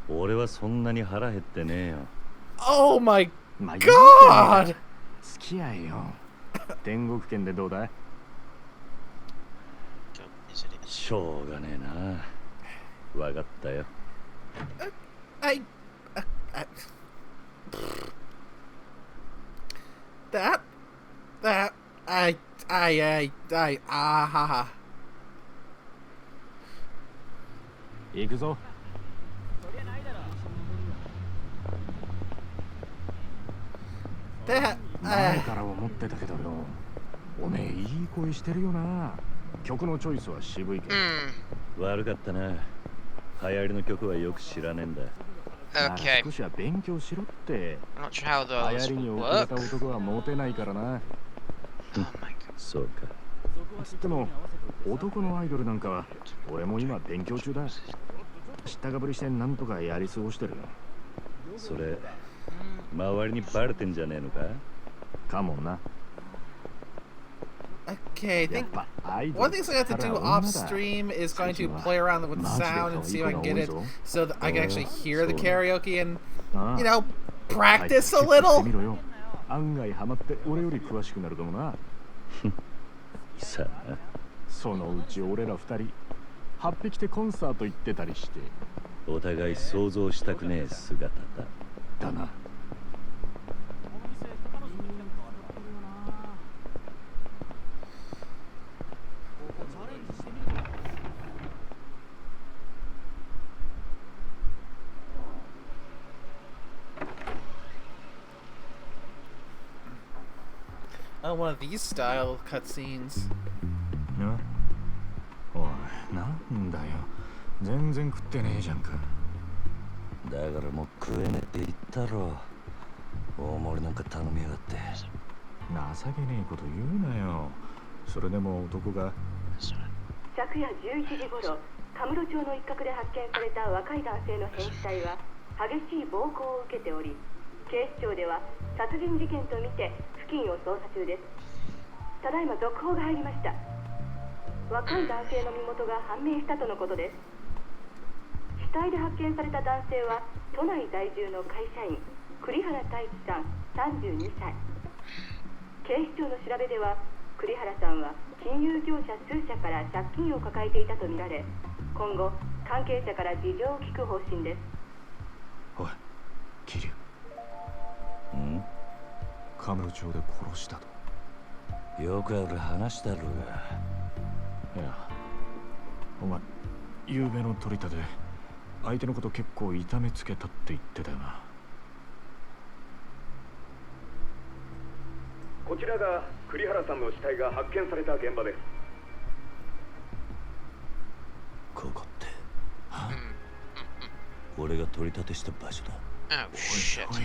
俺はそんなに腹減ってねえよ。Oh my まあ god! 付き合えよ。天国圏でどうだ？しょうがねえな。わかったよ。行くぞ。前から思ってたけどよ。おめえいい声してるよな。曲のチョイスは渋いけど。悪かったな。流行りの曲はよく知らねえんだ。Okay. 少しは勉強しろって。 I'm not sure how 流 those 行りに will 遅れ work. た男はモテないからな。 Oh my god. そうか。つっても男のアイドルなんかは俺も今勉強中だ。知ったかぶりしてなんとかやり過ごしてるよ。それ周りにバレてんじゃねえのか？かもな。 Okay, I think one thing I have to do off stream is going to play around with the sound and see if I can get it so that I can actually hear the karaoke and, you know, practice a little. 案外ハマって俺より詳しくなるかもな。さあ。そのうち俺ら二人8匹でコンサート行ってたりして。お互い想像したくねえ姿だ。だな。Oh, one of these style cutscenes. おい、なんだよ。全然食ってねえじゃんか。だからもう食えねえって言ったろ。大盛りなんか頼みやがって。情けねえこと言うなよ。それでも男が。昨夜11時頃、神室町の一角で発見された若い男性の変死体は激しい暴行を受けており、警視庁では殺人事件とみて付近を捜査中です。ただいま続報が入りました。若い男性の身元が判明したとのことです。死体で発見された男性は都内在住の会社員栗原太一さん32歳。警視庁の調べでは栗原さんは金融業者数社から借金を抱えていたとみられ、今後関係者から事情を聞く方針です。おい、桐生。ん？神室町で殺したと。よくある話だろうが。いや、お前、夕べの取り立て、相手のこと結構痛めつけたって言ってたよな。ちらが栗原さんの死体が発見された現場です。ここって俺が取り立てした場所だ。 Oh shit. おい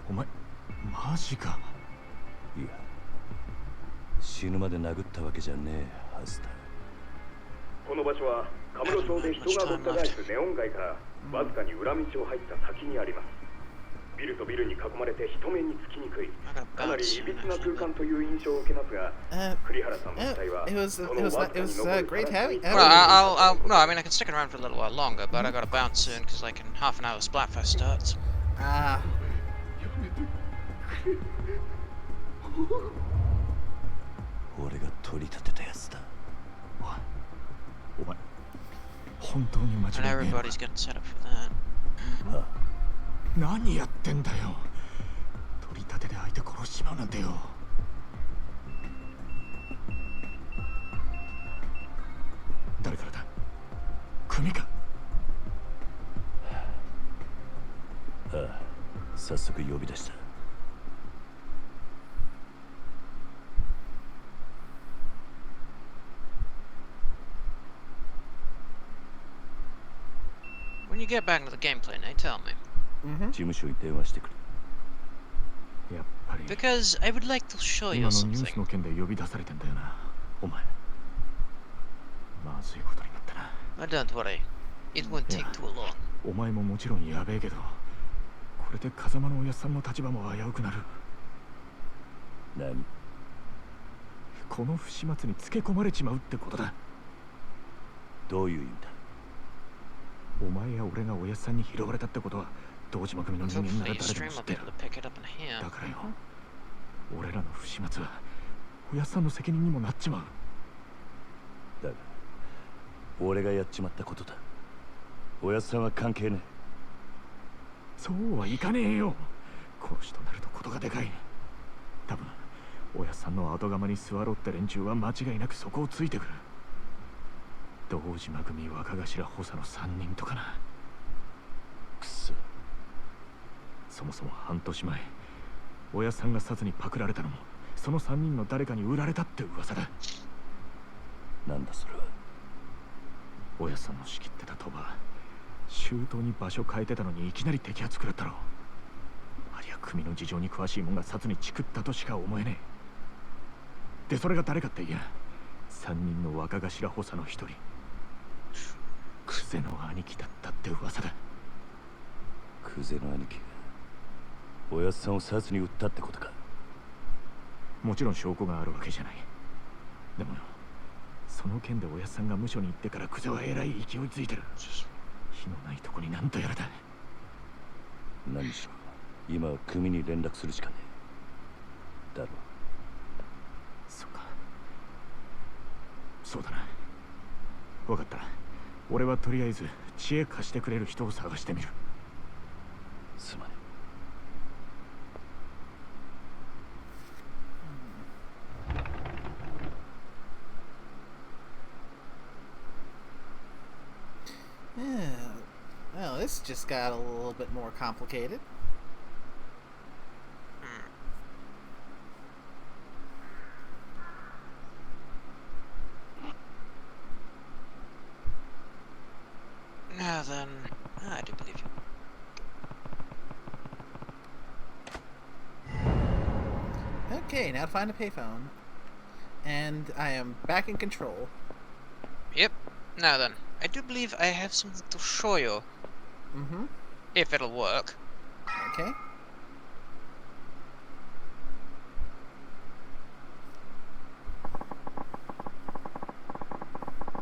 お前マジか。いや死ぬまで殴ったわけじゃねえはずだ。この場所はカムロ町で人がごった返すネオン街からわずかに裏道を入った先にあります。ビルとビルに囲まれて人目につきにくいかなりいびつな空間という印象を受けますが、栗原さんの死体は It was このわずかに残る great having. Well, I'll no, I mean I can stick around for a little while longer, but I gotta bounce soon because like in half an hour Splatfest starts. Ah. 俺が取り立てたやつだ。お前本当に間 And 違いねえのか。 everybody's getting set up for that. 何やってんだよ。取り立てで相手殺しちまうなんてよ。誰からだ。組か。ああ、早速呼び出した。When you get back into the gameplay, Nate, tell me. 事務所に電話してくれ。やっぱり Because I would like to show 今 you のニュース something. の件で呼び出されてんだよな。お前まずいことになったな。 But don't worry, it won't take too long. お前ももちろんやべえけど、これで風間のおやっさんの立場も危うくなる。何？この不始末につけ込まれちまうってことだ。どういう意味だ？お前や俺がおやっさんに拾われたってことは堂島組の人間なら Hopefully, 誰で stream も知 will っ be て able る。 to pick it up in here. だからよ、俺らの不始末はおやっさんの責任にもなっちまう。だが俺がやっちまったことだ。おやっさんは関係ねえ。そうはいかねえよ。殺しとなるとことがでかい。多分おやっさんの後釜に座ろうって連中は間違いなくそこをついてくる。堂島組若頭補佐の3人とかな。くそ。そもそも半年前おやっさんがサツにパクられたのもその3人の誰かに売られたって噂だ。なんだそれは。おやっさんの仕切ってた鳥羽、周到に場所変えてたのにいきなり摘発食らったろ。ありゃ組の事情に詳しいもんがサツにチクったとしか思えねえ。でそれが誰かっていや3人の若頭補佐の一人、クゼの兄貴だったって噂だ。クゼの兄貴がおやっさんをサツに売ったってことか。もちろん証拠があるわけじゃない。でもよ、その件でおやっさんが無所に行ってからクゼはえらい勢いついてる。火のないとこになんとやらだ。何しろ今は組に連絡するしかねえ。だろ。そっか。そうだな。分かった。俺はとりあえず知恵貸してくれる人を探してみる。すまねえ。Yeah. Well, this just got a little bit more complicated. Now then, I do believe you. Okay, now to find a payphone. And I am back in control. Yep. Now then, I do believe I have something to show you. Mm-hmm. If it'll work. Okay.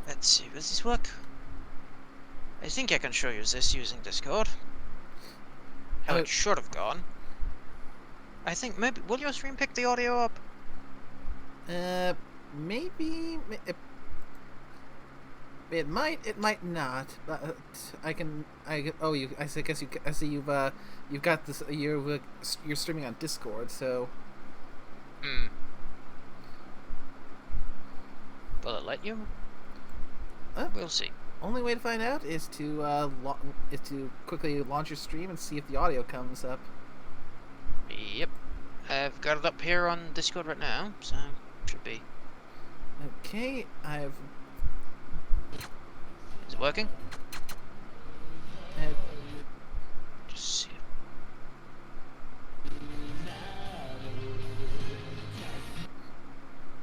Let's see, does this work? I think I can show you this using Discord. How it should have gone. I think maybe... Will your stream pick the audio up? Maybe... It might not, but I see you've got this, you're streaming on Discord, so... Will it let you? We'll see. Only way to find out is to quickly launch your stream and see if the audio comes up. Yep. I've got it up here on Discord right now, so should be. Okay, Is it working? uh, Just see.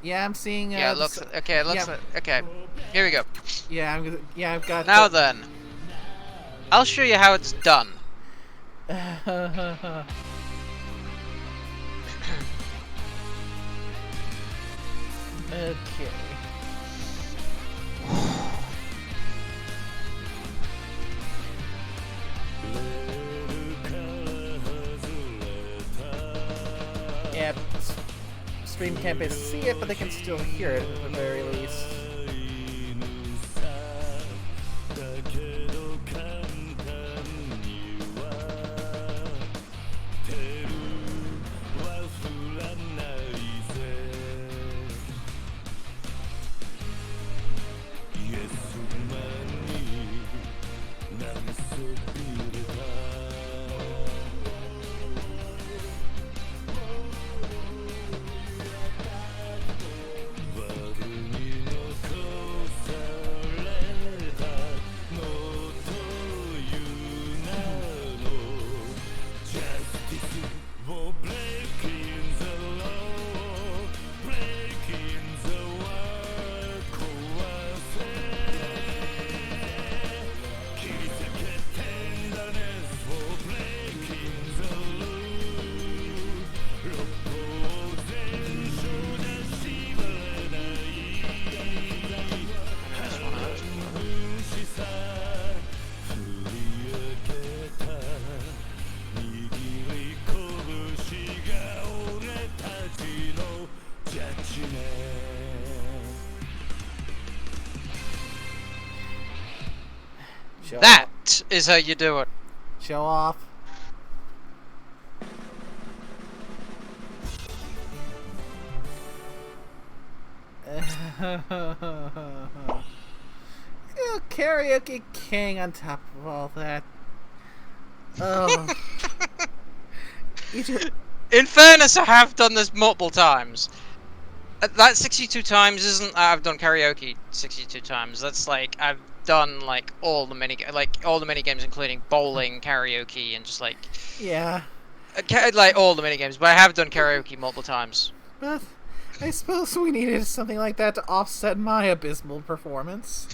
yeah, I'm seeing. Yeah, it looks okay. It looks yeah. like okay. Here we go. Yeah, I've got. Now then, I'll show you how it's done. Okay. Yeah, stream can't basically see it, but they can still hear it at the very least. That is how you do it. Show off. Karaoke King on top of all that. Oh. In fairness, I have done this multiple times. That 62 times isn't I've done karaoke 62 times. That's like I've done like all the mini games, including bowling, karaoke, and just like Yeah. Like all the mini games. But I have done karaoke multiple times. But I suppose we needed something like that to offset my abysmal performance.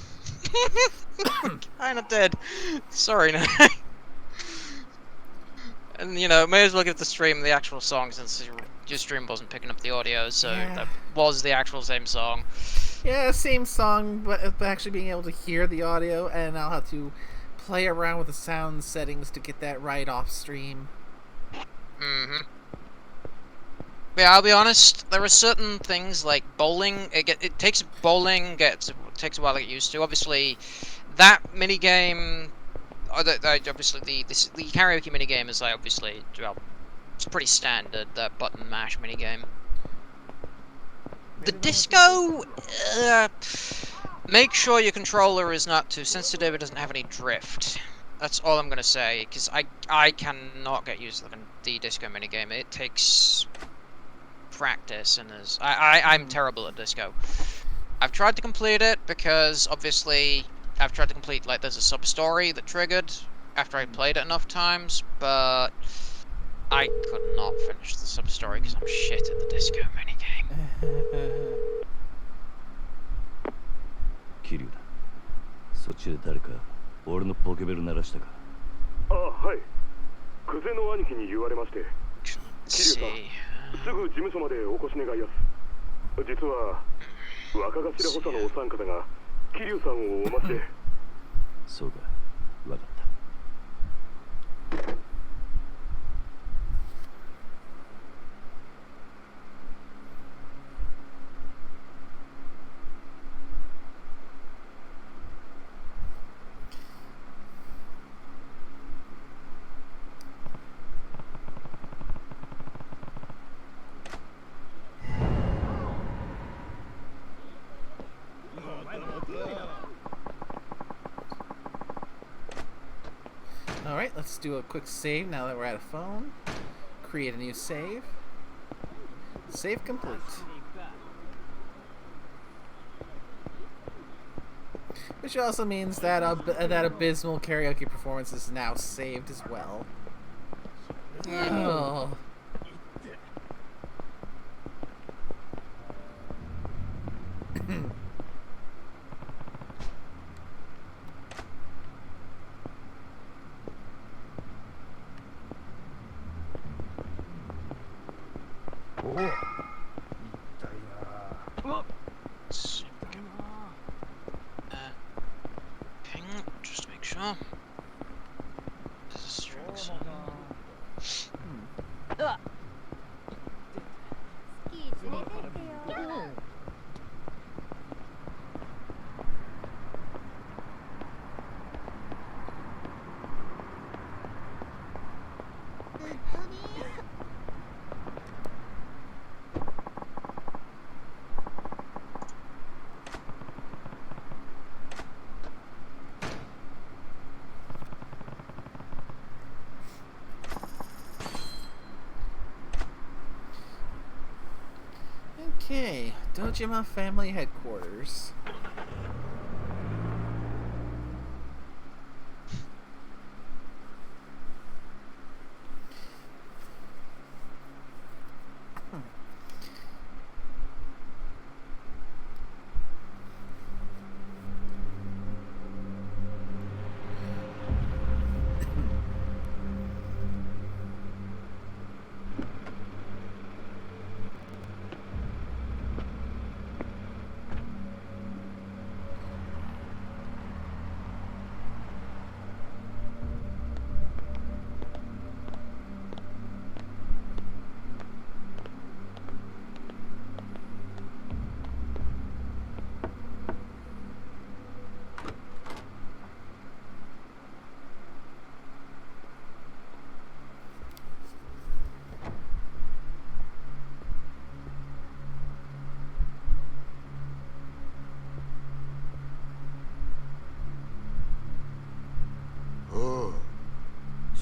Kinda did. Sorry, Nani. And you know, may as well get the stream the actual song since your stream wasn't picking up the audio, so Yeah. that was the actual same song. Yeah, same song, but actually being able to hear the audio, and I'll have to play around with the sound settings to get that right off stream. Mm-hmm. Yeah, I'll be honest. There are certain things like bowling. It takes a while to get used to. Obviously, that mini game. Obviously, the karaoke mini game is like obviously well, it's pretty standard. The button mash mini game. The disco. Make sure your controller is not too sensitive. It doesn't have any drift. That's all I'm gonna say, because I cannot get used to the disco mini game. It takes practice, and I'm terrible at disco. I've tried to complete it because obviously I've tried to complete like there's a sub story that triggered after I played it enough times, but I could not finish the sub story because I'm shit at the disco mini game. 桐生だ。そっちで誰か俺のポケベル鳴らしたか。あ、はい。久世の兄貴に言われまして。桐生さん、すぐ事務所までお越し願いやす。実は若頭補佐のお三方が桐生さんをお待ちで。そうか、わかった。Alright, let's do a quick save now that we're at a phone. Create a new save. Save complete. Which also means that that abysmal karaoke performance is now saved as well. Oh. Ping, just to make sure. This is strings. Okay, Dojima family headquarters.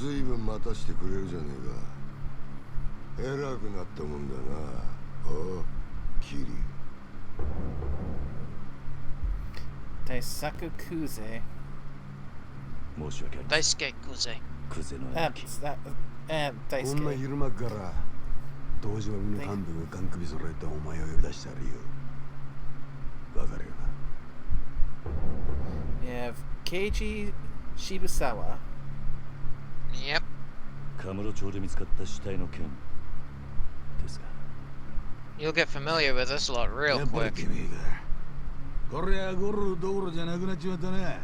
ずいぶん待たしてくれるじゃねえか。偉くなったもんだな。おう、キリ。Daisaku Kuze. 申し訳ありません。大輔クゼ。クゼの兄貴。こんな Daisuke. 昼間から当時はみんな幹部がガン首揃えてお前を呼び出してやるよ。わかるよな。 We have Keiji Shibusawa. Yep. カムロ町で見つかった死体の件ですか。 You'll get familiar with this lot real やっぱり quick. てめえか。こりゃゴロどころじゃなくなっちまったな。なあ、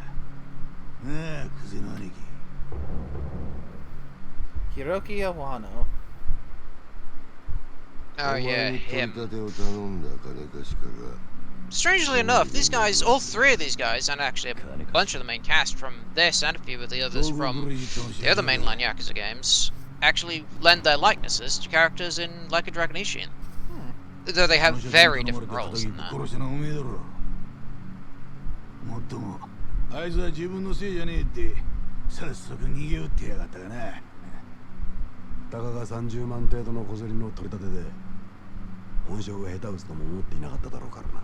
クゼの兄貴。 Hiroki Awano. Oh yeah, お前に取り him. 立てを頼んだ金貸しかが。 Strangely enough, these guys, all three of these guys, and actually a bunch of the main cast from this and a few of the others from the other mainline Yakuza games, actually lend their likenesses to characters in Like a Dragon Ishin. Though they have very different roles in that. もっとも、あいつは自分のせいじゃねえって早速逃げ打ってやがったがな。たかが30万程度の小銭の取り立てで本性が下手打つとも思っていなかっただろうからな。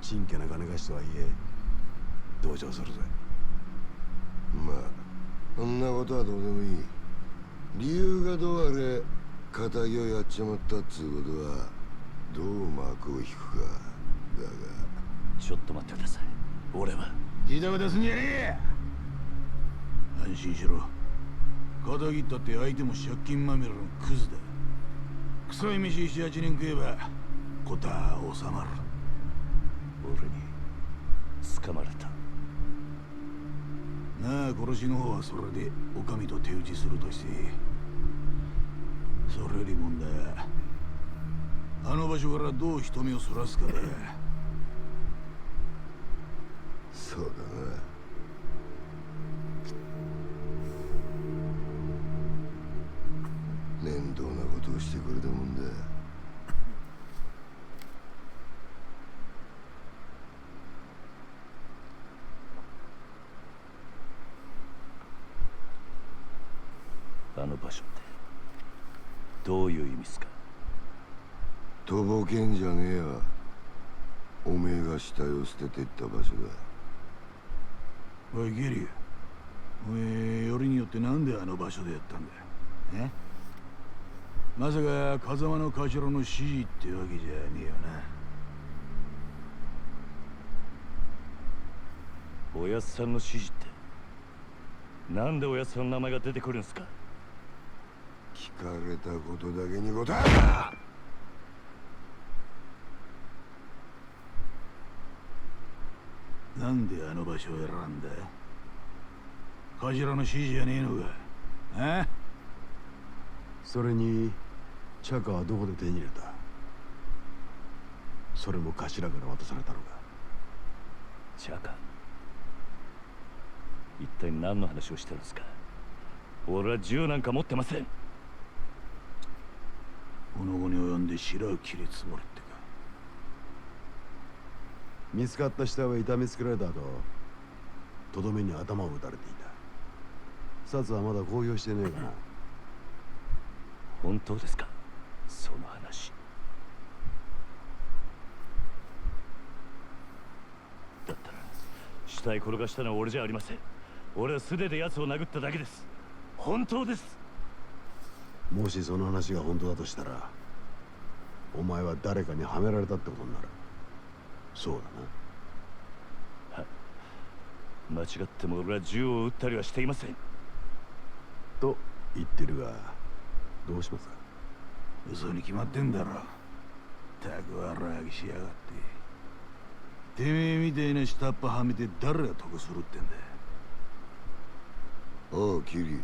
真剣な金貸しとはいえ同情するぜ。まあそんなことはどうでもいい。理由がどうあれ仇をやっちまったっつうことはどう幕を引くか。だがちょっと待ってください。俺はジタバタすんじゃねえ。安心しろ。仇ったって相手も借金まみれのクズだ。臭い飯7、8年食えば事は収まる。俺に捕まれた。なあ、殺しの方はそれでお上と手打ちするとして、それより問題はあの場所からどう人目をそらすかだ。そうだな。面倒なことをしてくれたもんだ。あの場所ってどういう意味ですか？とぼけんじゃねえわ。おめえが死体を捨ててった場所だ。おいゲリ、おめえよりによってなんであの場所でやったんだ？え？まさか風間の頭の指示ってわけじゃねえよな。おやっさんの指示ってなんでおやっさんの名前が出てくるんすか？聞かれたことだけに答えろ。なんであの場所を選んだ？頭の指示じゃねえのか？あ？それにチャカはどこで手に入れた？それも頭から渡されたのか？チャカ？一体何の話をしてるんですか？俺は銃なんか持ってません。この後に及んで白を切りつもりってか？見つかった死体は痛めつけられた後、とどめに頭を撃たれていた。殺はまだ公表してねえかな。本当ですか？その話。だったら死体転がしたのは俺じゃありません。俺は素手で奴を殴っただけです。本当です。もしその話が本当だとしたら、お前は誰かにはめられたってことになる。そうだな。はい。間違っても俺は銃を撃ったりはしていません。と言ってるが、どうしますか？嘘に決まってんだろ。たくわらぎしやがって。てめえみたいな下っ端はめて誰が得するってんだ。おうキリ、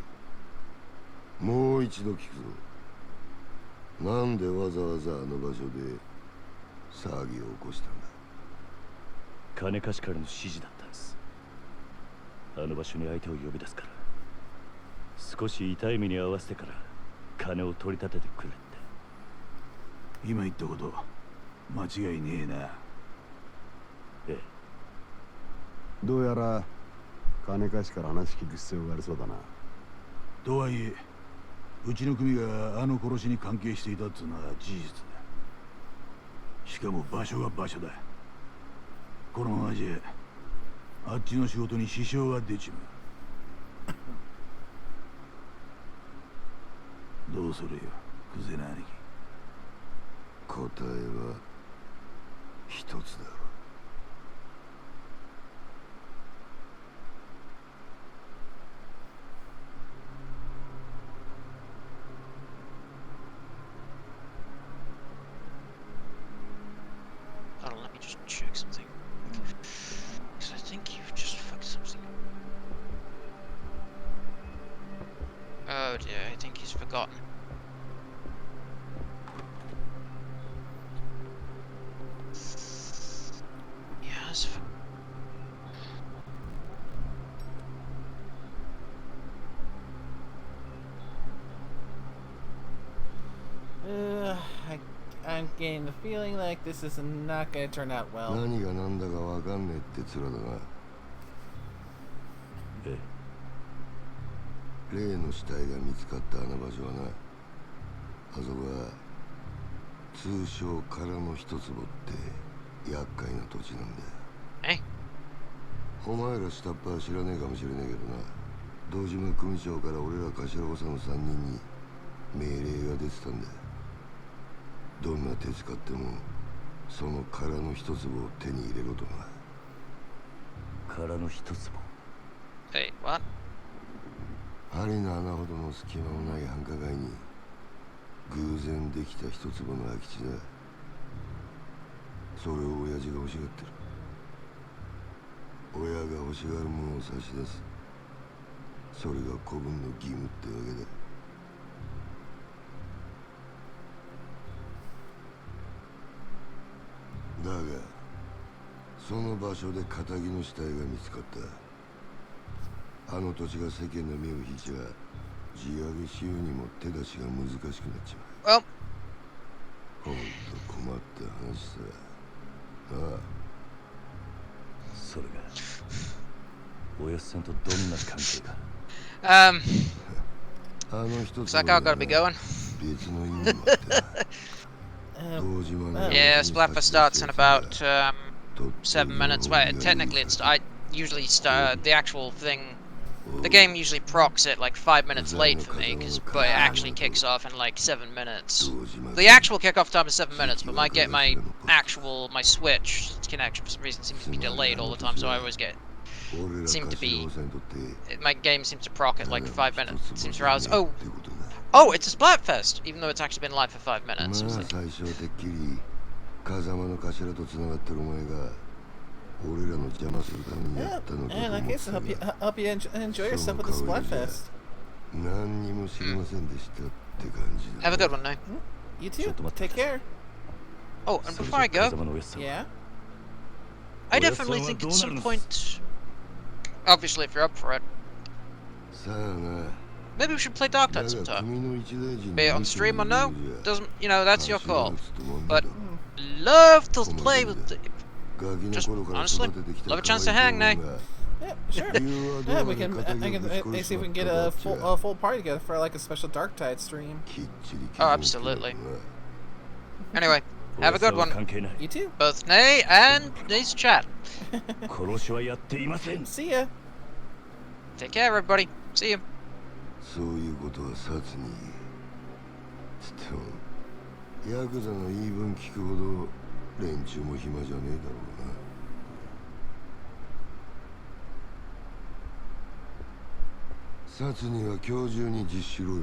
もう一度聞くぞ。なんでわざわざあの場所で騒ぎを起こしたんだ？金貸しからの指示だったんです。あの場所に相手を呼び出すから、少し痛い目に合わせてから金を取り立ててくれって。今言ったこと間違いねえな。ええ。どうやら金貸しから話聞く必要がありそうだな。とはいえ、うちの組があの殺しに関係していたっつうのは事実だ。しかも場所が場所だ。このままじゃあっちの仕事に支障が出ちまう。どうするよ、クゼな兄貴。答えは一つだろう。Hold on, let me just check something. Because I think you've just fucked something up. Oh dear, I think he's forgotten. He has forgotten. I'm getting the feeling like this is not going to turn out well. 何が何だかわかんねえって面だな。ええ。例の死体が見つかったあの場所はな、あそこは通称空の一坪って厄介な土地なんだよ。え？お前ら下っ端は知らねえかもしれねえけどな、堂島組長から俺ら頭補佐の3人に命令が出てたんだよ。どんな手使ってもその空の一坪を手に入れろとな。空の一坪。Wait, what? 針の穴ほどの隙間もない繁華街に偶然できた一坪の空き地だ。それを親父が欲しがってる。親が欲しがるものを差し出す。それが子分の義務ってわけだ。だがその場所で仇の死体が見つかった。あの土地が世間の目を引いちゃ地上げしようにも手出しが難しくなっちまう。Well, ほんと困った話さ。ああ、それがおやっさんとどんな関係が？あの一つ looks like I gotta be going. Yeah, Splatfest starts in about 7 minutes. Well, technically, I usually start the actual thing. The game usually procs it like 5 minutes late for me, but it actually kicks off in like 7 minutes. The actual kickoff time is 7 minutes, but my Switch connection for some reason seems to be delayed all the time, so I always my game seems to proc it like 5 minutes. It seems to realize, oh, it's a Splatfest, even though it's actually been live for 5 minutes. It was like... Yeah, and I guess I hope you enjoy yourself with the Splatfest. Have a good one, Nani. You too. Take care. Oh, and before I go, yeah, I definitely think at some point, obviously if you're up for it, maybe we should play Dark Tide sometime. Be it on stream or no, doesn't, that's your call. But love to play with just honestly, love a chance to hang, Nay. Yeah, sure. Yeah, we can. I can see if we can get a full party together for like a special Dark Tide stream. Oh, absolutely. Anyway, have a good one. You too. Both Nay and Nay's chat. See ya. Take care, everybody. See you. そういうことはサツにつってもヤクザの言い分聞くほど連中も暇じゃねえだろうな。サツには今日中に実しろよ。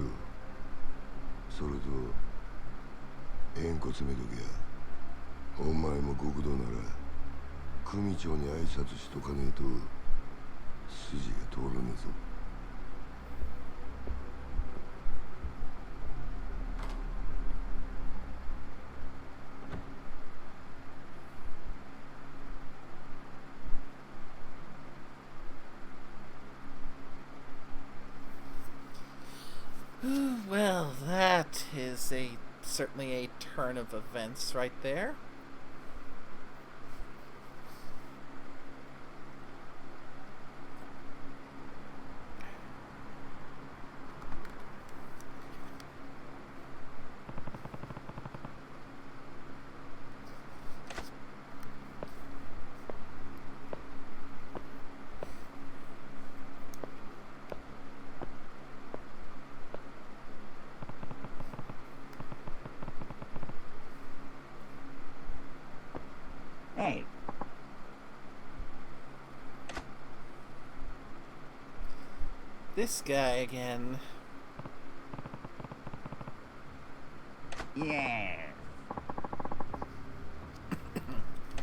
それと縁こ詰めときゃお前も極道なら組長に挨拶しとかねえと筋が通らねえぞ。Well, that is certainly a turn of events right there. Hey. This guy again. Yeah.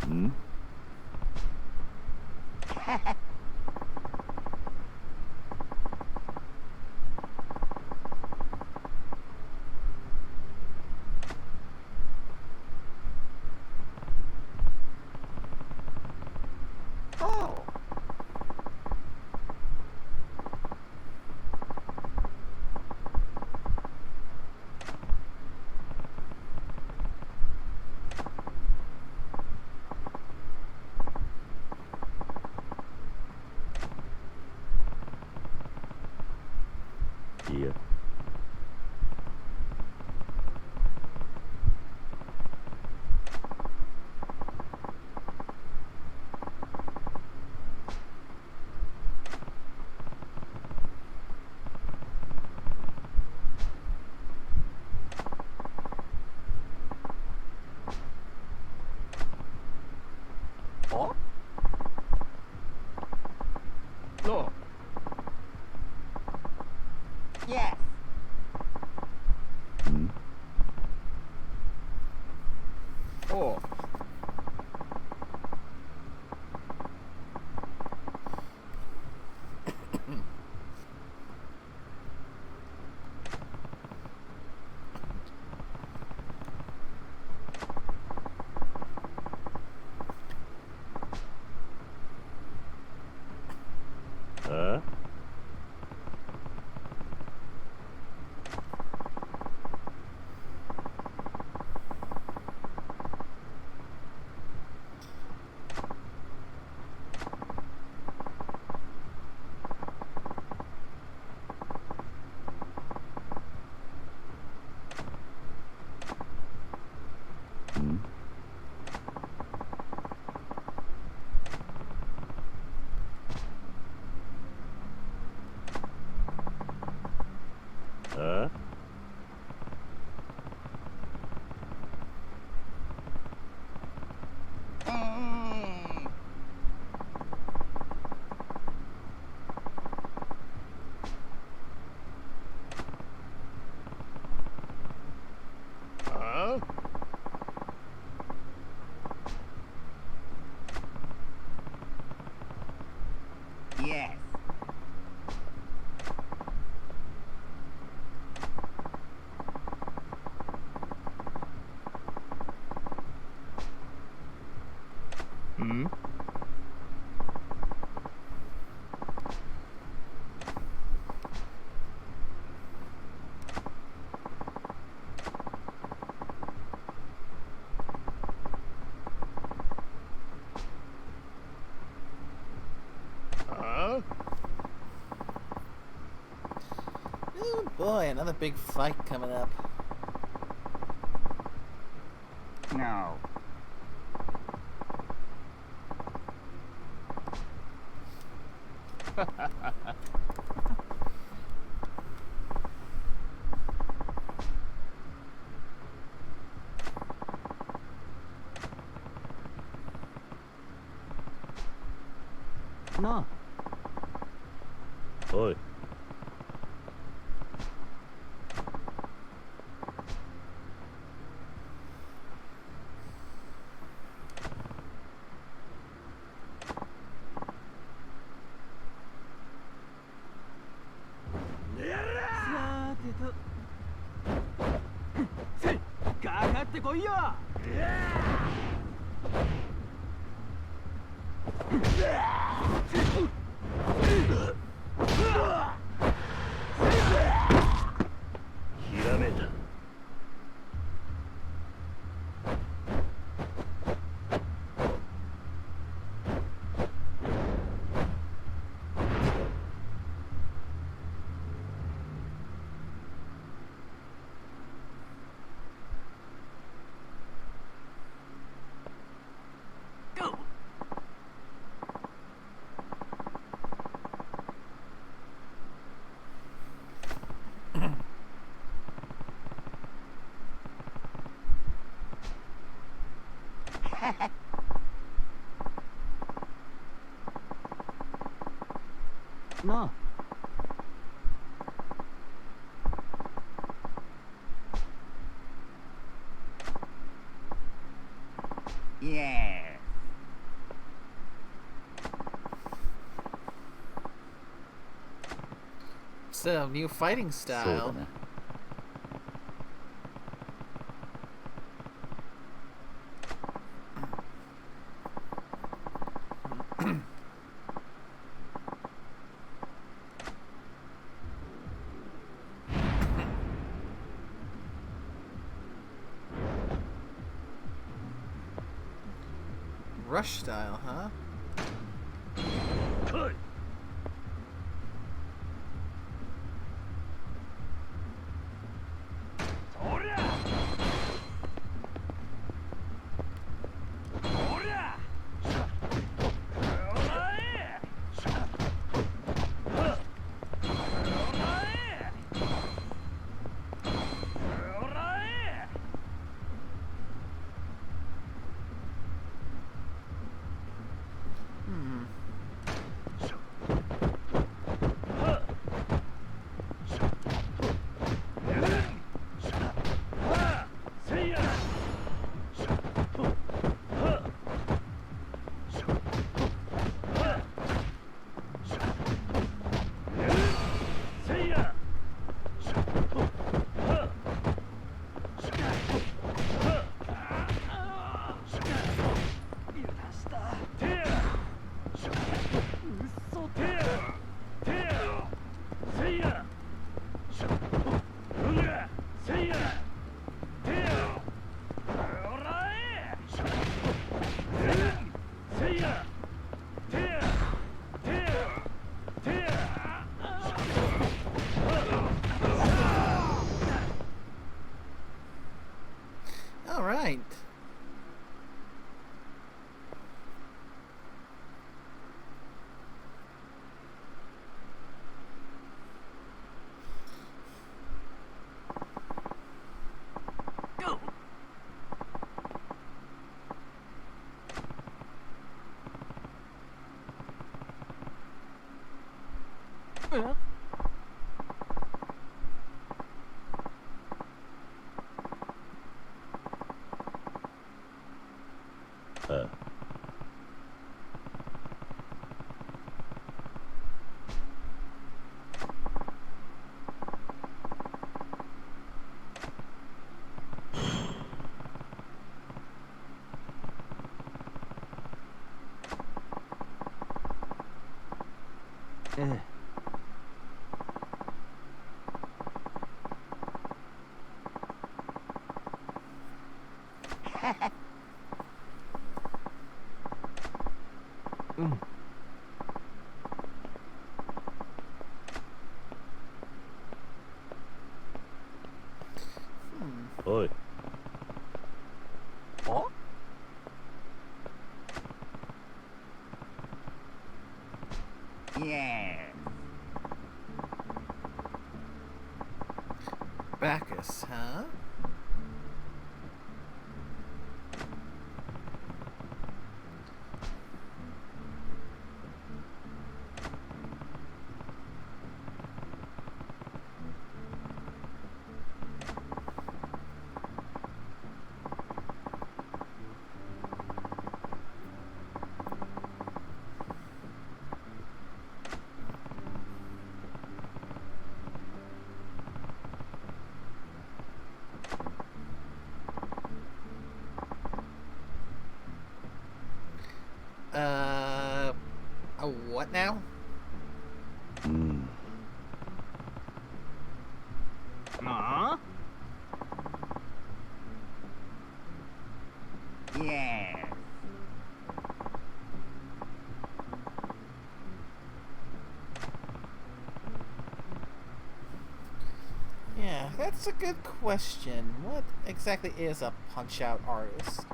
Hmm? Oh. boy, another big fight coming up. No.なあ。おい。さてとせいかかってこいよ。ひらめいた。なあ。Yes. So, new fighting そうだ style. な。Rush style, huh? 来い。そりゃそりゃおらえおらえおらえHmm.せいやせいや All right. おい。Oh? Yes. Bacchus, huh? What now? Huh? Yes. Yeah, that's a good question. What exactly is a punch-out artist?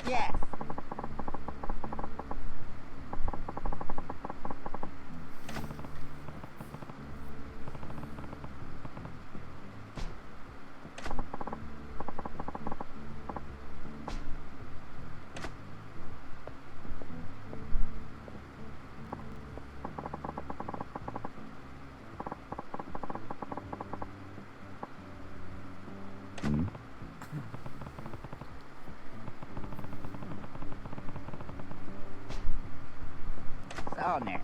Yes. So ne.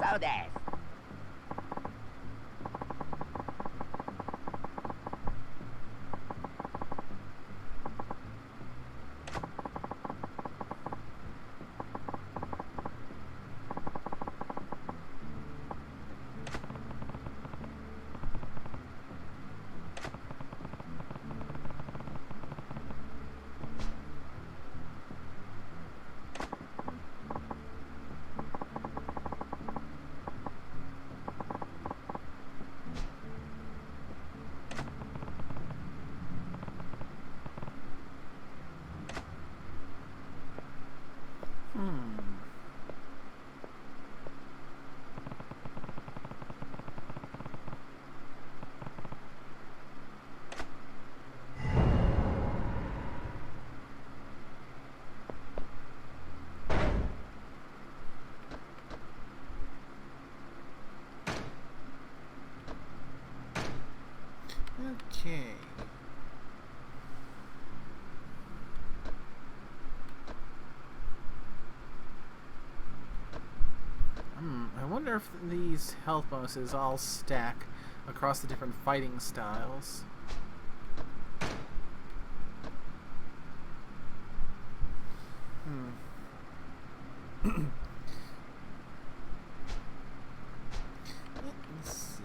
So des. Okay. I wonder if these health bonuses all stack across the different fighting styles. Let's see.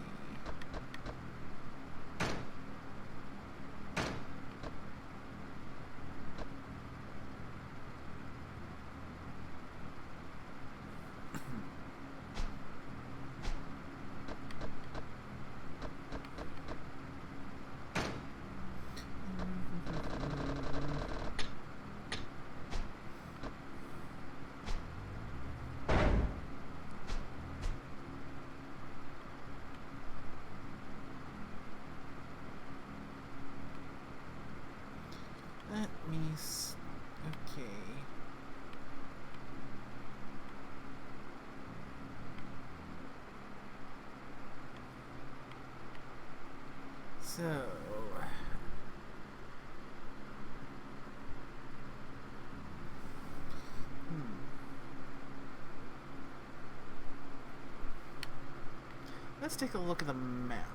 So... Let's take a look at the map.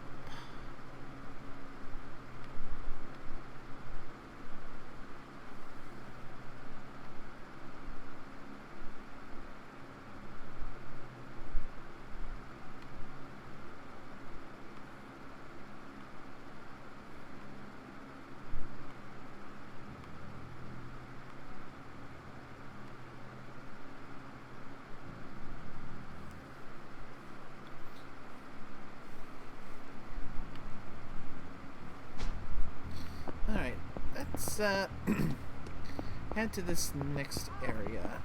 Alright, let's head to this next area.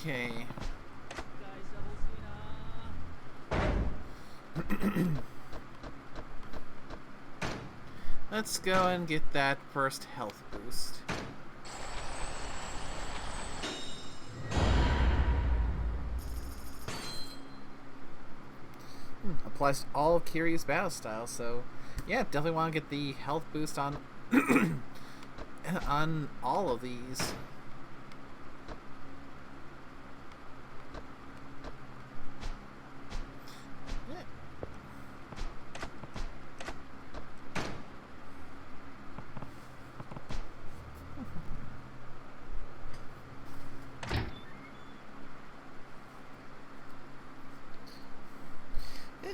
Okay. Let's go and get that first health boost. Applies to all of Kiryu's battle styles, so yeah, definitely want to get the health boost on on all of these.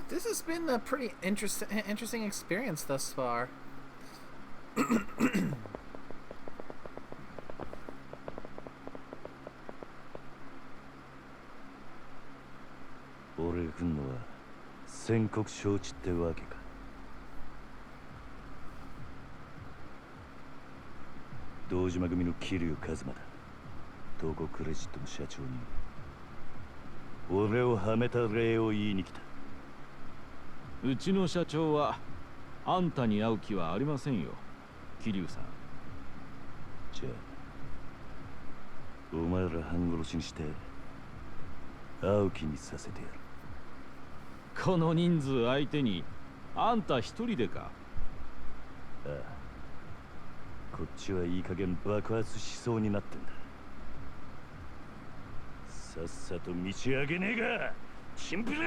This has been a pretty interesting experience thus far. 俺が来んのは宣告承知ってわけか。堂島組の桐生一馬だ。東郷クレジットの社長に俺をはめた礼を言いに来た。うちの社長はあんたに会う気はありませんよ、桐生さん。じゃあお前ら半殺しにして会う気にさせてやる。この人数相手にあんた一人でか。ああ、こっちはいい加減爆発しそうになってんだ。さっさと道上げねえがチンプラー。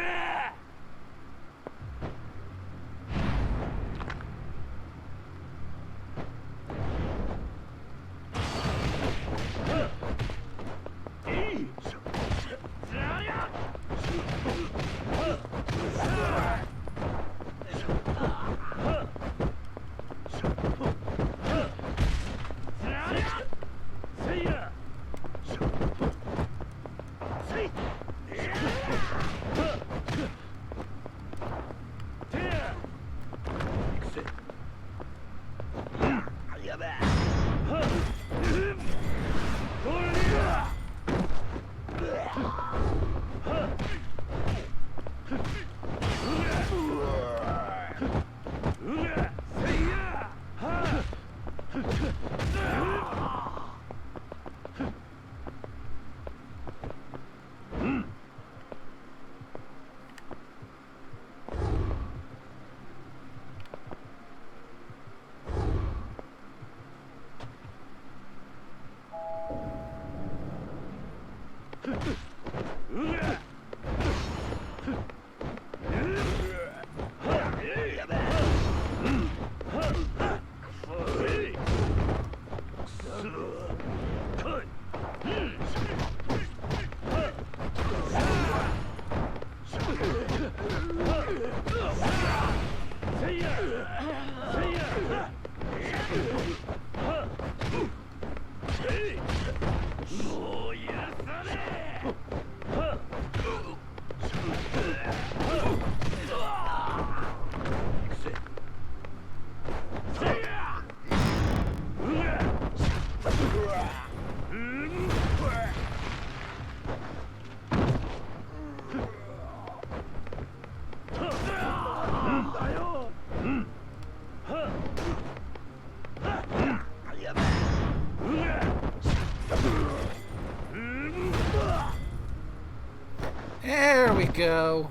There we go.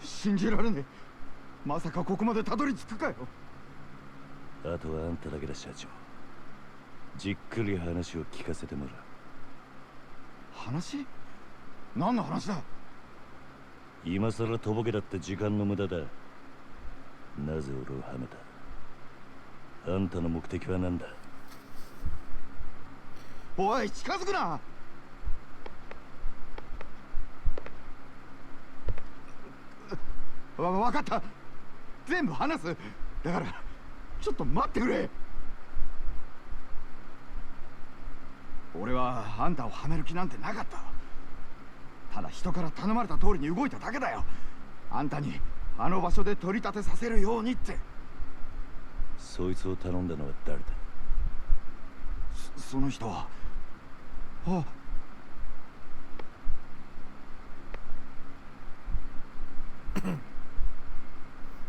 信じられねえ。まさかここまでたどり着くかよ。あとはあんただけだ、社長。じっくり話を聞かせてもらう。話？何の話だ？今さらとぼけだって時間の無駄だ。なぜ俺をはめた？あんたの目的は何だ？おい、近づくな。わかった。全部話す。だからちょっと待ってくれ。俺はあんたをはめる気なんてなかった。ただ人から頼まれた通りに動いただけだよ。あんたにあの場所で取り立てさせるようにって。そいつを頼んだのは誰だ？その人は。あ、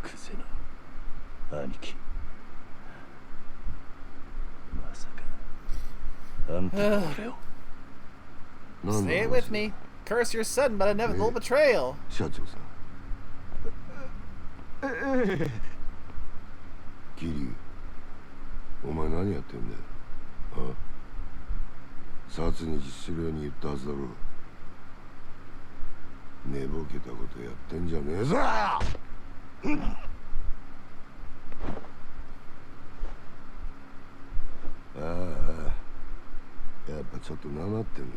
クゼの兄貴。まさかあんたが俺を。Say it with me. Curse your sudden but inevitable betrayal. 社長さん。キリ、お前何やってんだよ。あ？殺に実するように言ったはずだろう。寝ぼけたことやってんじゃねえぞ。ああ、やっぱちょっとなまってんな。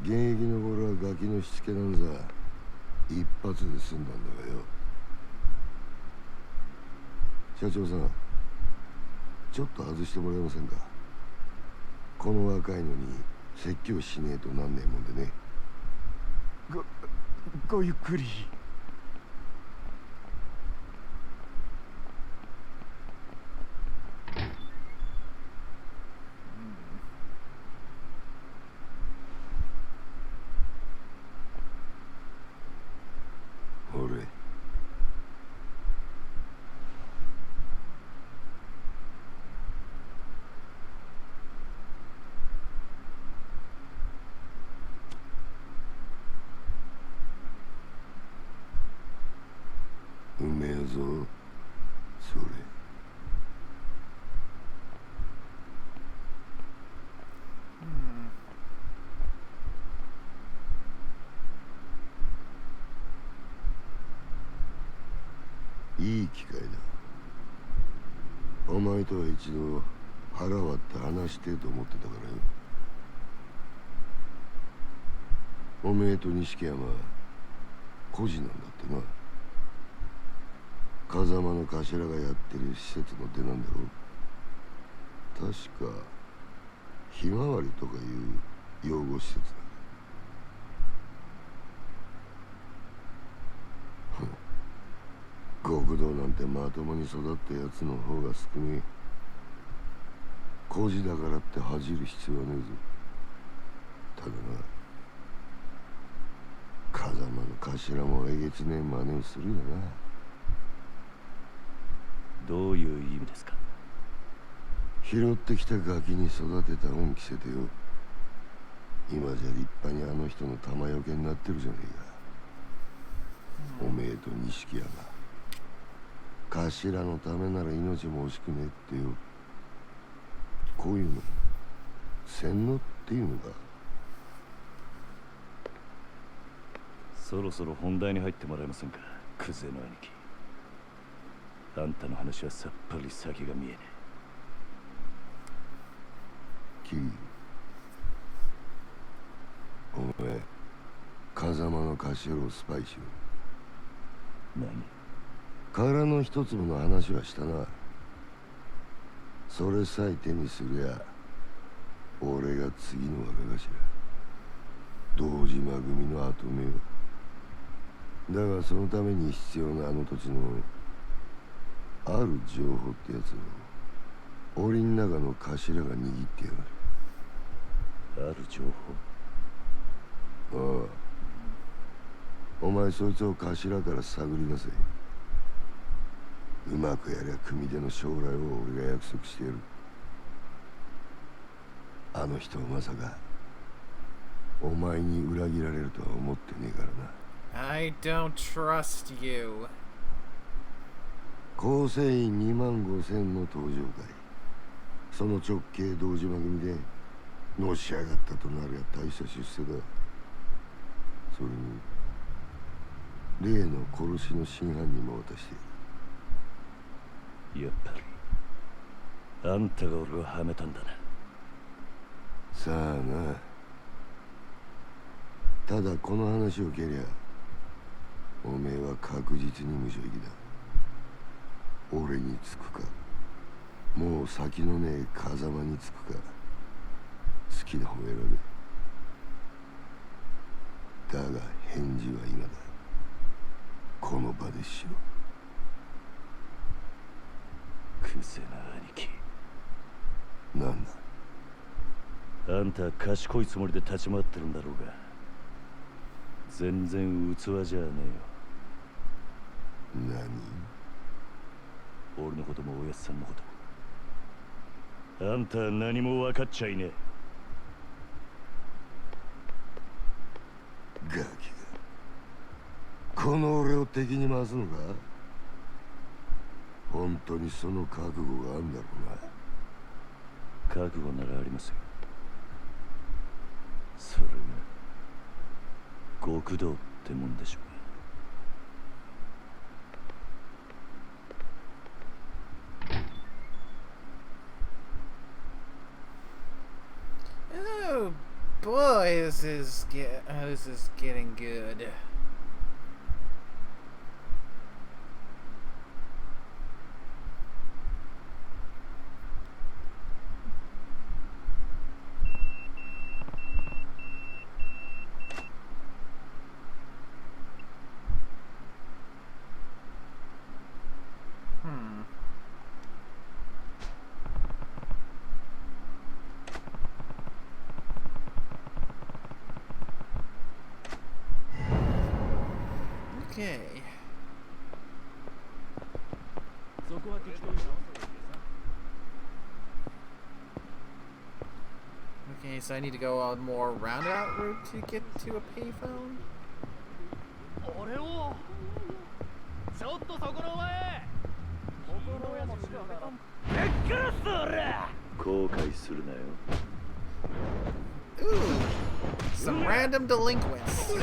現役の頃はガキのしつけなんざ一発で済んだんだがよ。社長さん、ちょっと外してもらえませんか。この若いのに説教しねえとなんねえもんでね。ごゆっくり。俺うめえぞそれ。いい機会だ。お前とは一度腹割って話してえと思ってたからよ。おめえと錦山孤児なんだってな。風間の頭がやってる施設の出なんだろう。確かひまわりとかいう養護施設だ。極道なんてまともに育ったやつの方が少ねえ。孤児だからって恥じる必要はねえぞ。ただな、風間の頭もえげつねえ真似をするよな。どういう意味ですか？拾ってきたガキに育てた恩着せてよ。今じゃ立派にあの人の玉よけになってるじゃねえか。おめえと錦山、頭のためなら命も惜しくねえってよ。こういうの洗脳っていうのか。そろそろ本題に入ってもらえませんか、クゼの兄貴。あんたの話はさっぱり先が見えねキリ、お前風間の頭をスパイしろ。何？殻の一粒の話はしたな。それさえ手にすりゃ俺が次の若頭、堂島組の跡目よ。だがそのために必要なあの土地のある情報ってやつを檻の中の頭が握ってやがる。ある情報。ああ、お前そいつを頭から探り出せ。うまくやりゃ組手の将来を俺が約束してやる。あの人はまさかお前に裏切られるとは思ってねえからな。 I don't trust you. 構成員25000の登場会、その直系堂島組でのし上がったとなりゃ大した出世だ。それに例の殺しの真犯人も渡してやっぱりあんたが俺をはめたんだな。さあな。ただこの話を蹴りゃおめえは確実に無所行きだ。俺につくか、もう先のねえ風間につくか、好きな方選べ。だが返事は今だ。この場でしろ。くせな兄貴。なんだ。あんた賢いつもりで立ち回ってるんだろうが、全然器じゃねえよ。何？俺のこともおやっさんのことも。あんたは何も分かっちゃいねえ。ガキがこの俺を敵に回すのか？本当にその覚悟があんだろうな。覚悟ならありますよ。それが極道ってもんでしょうが。Oh boy, this is getting good. Okay. Okay, so I need to go a more roundabout route to get to a payphone. 後悔するなよ。 Ooh, some random delinquents.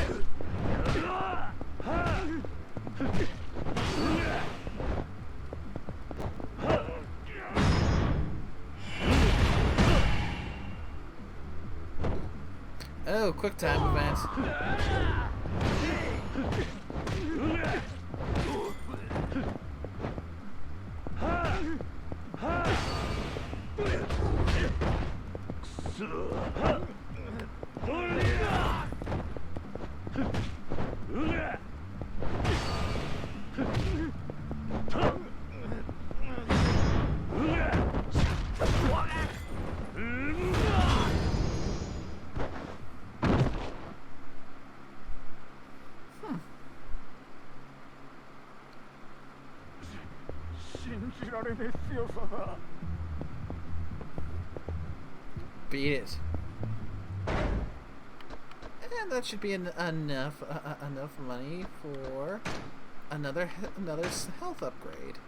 Oh, quick time event. Beat it. And that should be enough money for another health upgrade.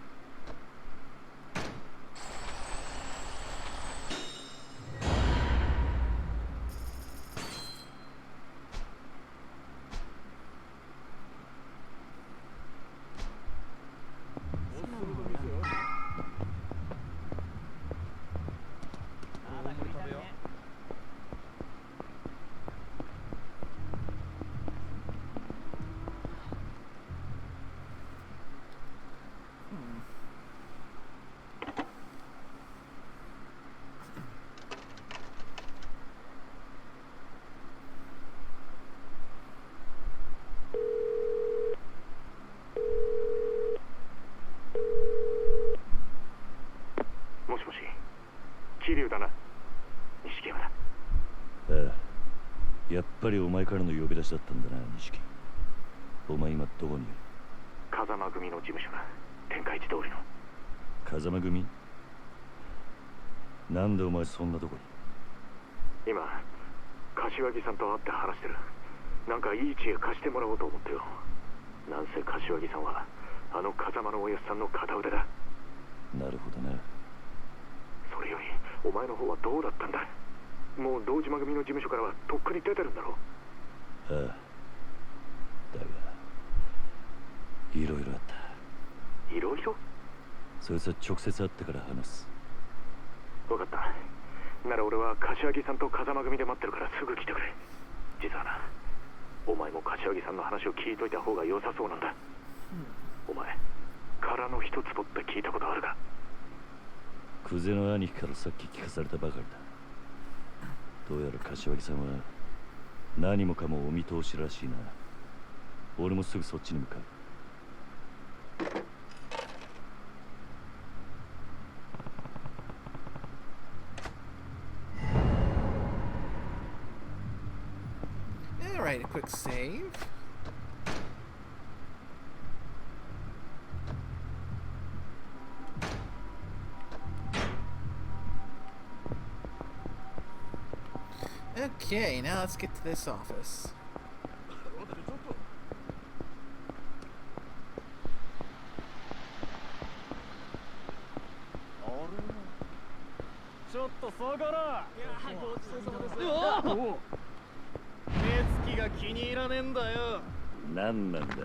桐生だな。錦山だ。ああ、やっぱりお前からの呼び出しだったんだな、錦。お前今どこにいる？風間組の事務所だ。天下一通りの。風間組？なんでお前そんなとこに？今、柏木さんと会って話してる。なんかいい知恵貸してもらおうと思ってよ。なんせ柏木さんはあの風間のおやっさんの片腕だ。なるほどな。それよりお前の方はどうだったんだ？もう堂島組の事務所からはとっくに出てるんだろう。ああ、だがいろいろあった。いろいろ？そいつは直接会ってから話す。分かった。なら俺は柏木さんと風間組で待ってるからすぐ来てくれ。実はな、お前も柏木さんの話を聞いといた方が良さそうなんだ。お前、殻の一つぽって聞いたことあるか？久世の兄貴からさっき聞かされたばかりだ。どうやら柏木さんは何もかもお見通しらしいな。俺もすぐそっちに向かう。Alright, a quick save. Okay, now let's get to this office. ちょっと下がら。いや、ごちそうさまです。お目つきが気に入らねえんだよ。なんなんだ。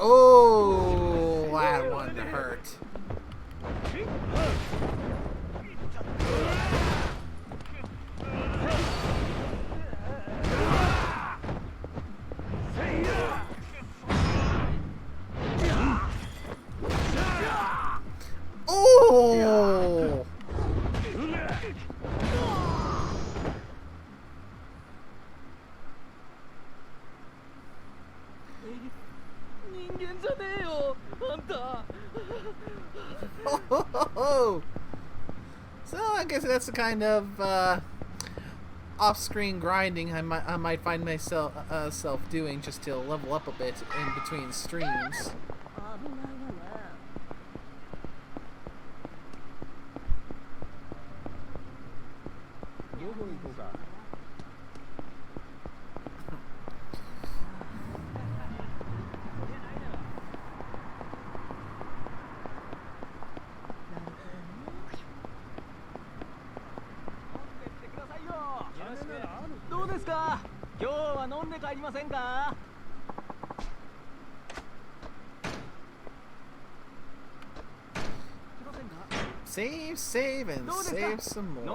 Oh, that one hurt. Oh! So I guess that's the kind of off-screen grinding I might find myself self doing just to level up a bit in between streams. Save and save some more.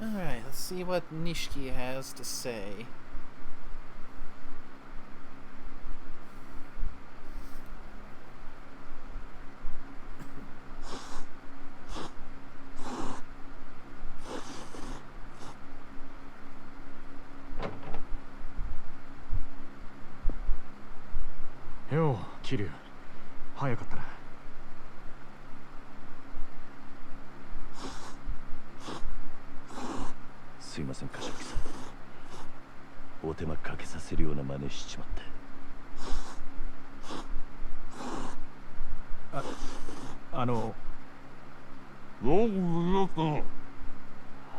Alright, let's see what Nishiki has to say. Yo, 桐生、早かったな。すいません、柏木さん。お手間かけさせるような真似しちまって。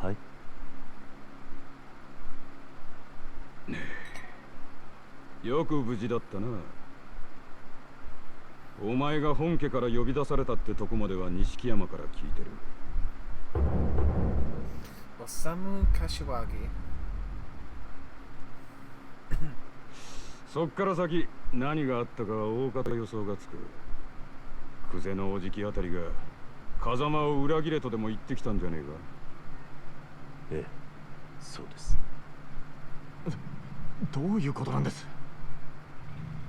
はい。よく無事だったな。お前が本家から呼び出されたってとこまでは錦山から聞いてる。Osamu Kashiwagi. そっから先何があったかは大方予想がつく。久世のおじきあたりが風間を裏切れとでも言ってきたんじゃねえか。ええ、そうです。どういうことなんです？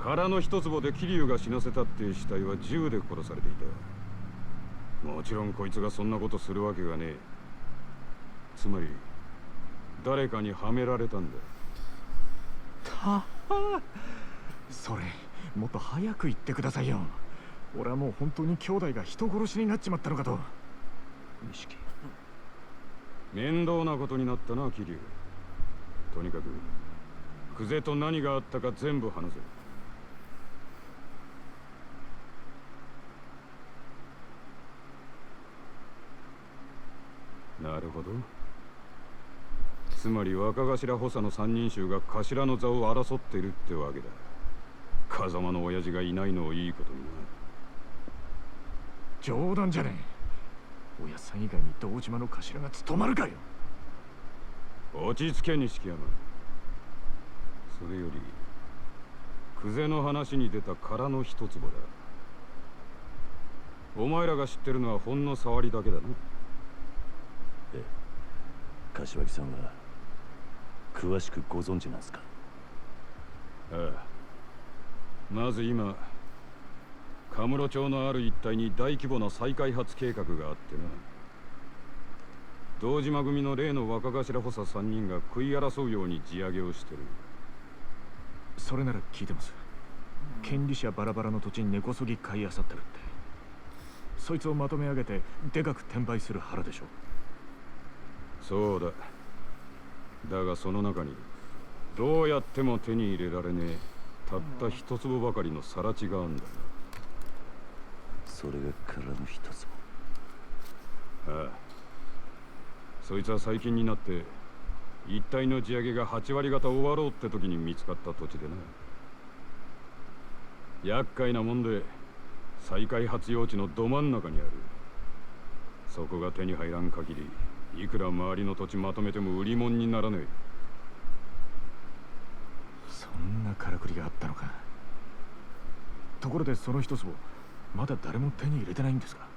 殻の一坪で桐生が死なせたっていう死体は銃で殺されていた。もちろんこいつがそんなことするわけがねえ。つまり誰かにはめられたんだ。それもっと早く言ってくださいよ。俺はもう本当に兄弟が人殺しになっちまったのかと。錦、面倒なことになったな桐生。とにかく久世と何があったか全部話せ。なるほど。つまり若頭補佐の三人衆が頭の座を争っているってわけだ。風間の親父がいないのをいいことにな。冗談じゃねえ。親さん以外に堂島の頭が務まるかよ。落ち着け錦山。それより久世の話に出た殻の一坪だ。お前らが知ってるのはほんの触りだけだな。ええ、柏木さんは詳しくご存知なんすか？ああ。まず今カムロ町のある一帯に大規模な再開発計画があってな。堂島組の例の若頭補佐3人が食い争うように地上げをしてる。それなら聞いてます。権利者バラバラの土地に根こそぎ買い漁ってるって。そいつをまとめ上げてでかく転売する腹でしょ。そうだ。だがその中にどうやっても手に入れられねえたった一坪ばかりの更地があんだ。それが殻の一坪。ああ。そいつは最近になって一帯の地上げが8割方終わろうって時に見つかった土地でな。厄介なもんで再開発用地のど真ん中にある。そこが手に入らん限りいくら周りの土地まとめても売り物にならねえ。そんなからくりがあったのか。ところでその一坪まだ誰も手に入れてないんですか？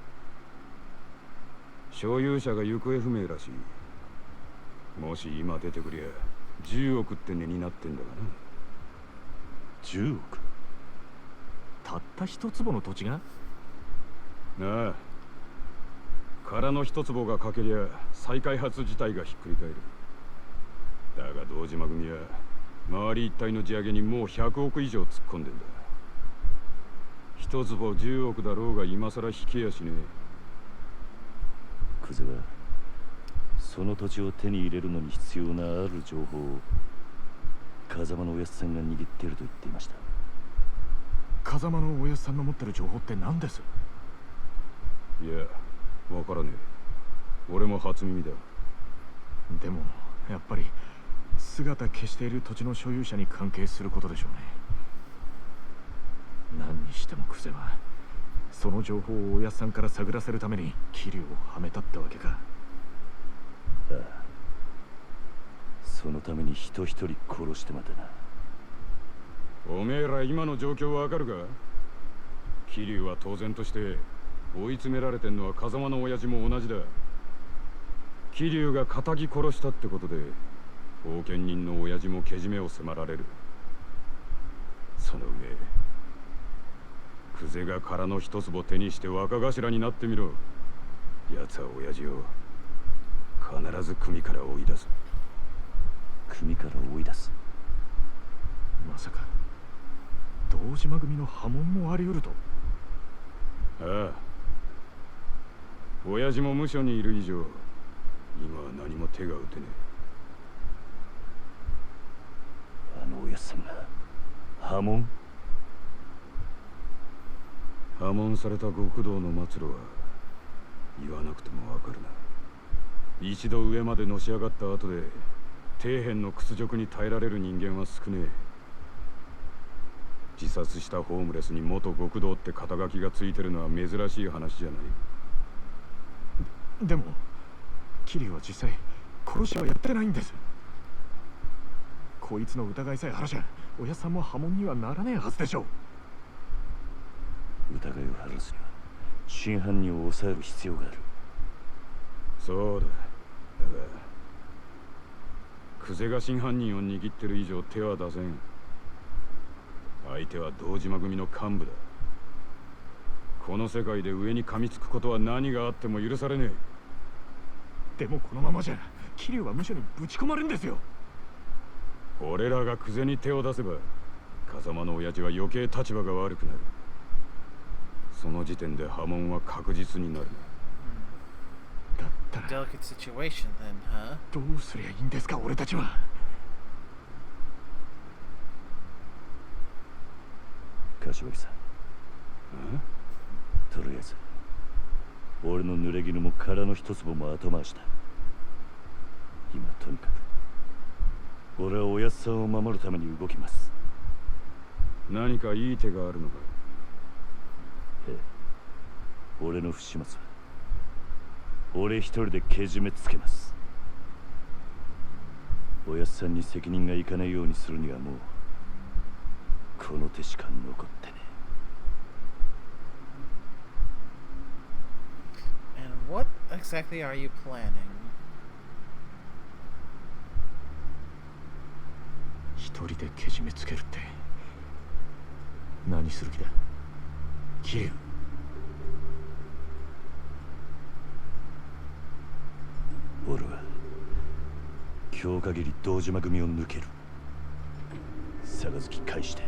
所有者が行方不明らしい。もし今出てくりゃ10億って値になってんだがな。10億？たった一坪の土地が？ああ。殻の一坪が欠けりゃ再開発自体がひっくり返る。だが堂島組は周り一帯の地上げにもう100億以上突っ込んでんだ。一坪10億だろうが今さら引けやしねえ。久世はその土地を手に入れるのに必要なある情報を風間のおやっさんが握っていると言っていました。風間のおやっさんの持ってる情報って何です？いや、わからねえ。俺も初耳だ。でもやっぱり姿消している土地の所有者に関係することでしょうね。何にしても久世はその情報をおやっさんから探らせるために桐生をはめたってわけか。ああ。そのために人一人殺してまたな。おめえら今の状況わかるか？桐生は当然として追い詰められてんのは風間の親父も同じだ。桐生が仇殺したってことで後見人の親父もけじめを迫られる。その上久世が殻の一坪手にして若頭になってみろ。奴は親父を必ず組から追い出す。組から追い出す？まさか堂島組の波紋もあり得ると？ああ。親父も無所にいる以上今は何も手が打てねえ。あのおやっさんが波紋？破門された極道の末路は言わなくてもわかるな。一度上までのし上がった後で底辺の屈辱に耐えられる人間は少ねえ。自殺したホームレスに元極道って肩書きがついてるのは珍しい話じゃない。でも桐生は実際殺しはやってないんです。こいつの疑いさえ晴らしゃおやっさんも波紋にはならねえはずでしょう。疑いを晴らすには真犯人を抑える必要がある。そうだ。だが久世が真犯人を握ってる以上手は出せん。相手は堂島組の幹部だ。この世界で上に噛みつくことは何があっても許されねえ。でもこのままじゃ桐生は無所にぶち込まれるんですよ。俺らが久世に手を出せば風間の親父は余計立場が悪くなる。その時点で波紋は確実になる。だったら Delicate situation then, huh? どうすりゃいいんですか俺たちは。柏木さん、とりあえず俺の濡れ衣も殻の一粒も後回しだ。今とにかく俺はおやっさんを守るために動きます。何かいい手があるのか。ええ、俺の不始末は俺一人でけじめつけます。おやっさんに責任がいかないようにするにはもうこの手しか残ってね。And what exactly are you planning? 一人でけじめつけるって何する気だ桐生。俺は今日限り堂島組を抜ける。杯返して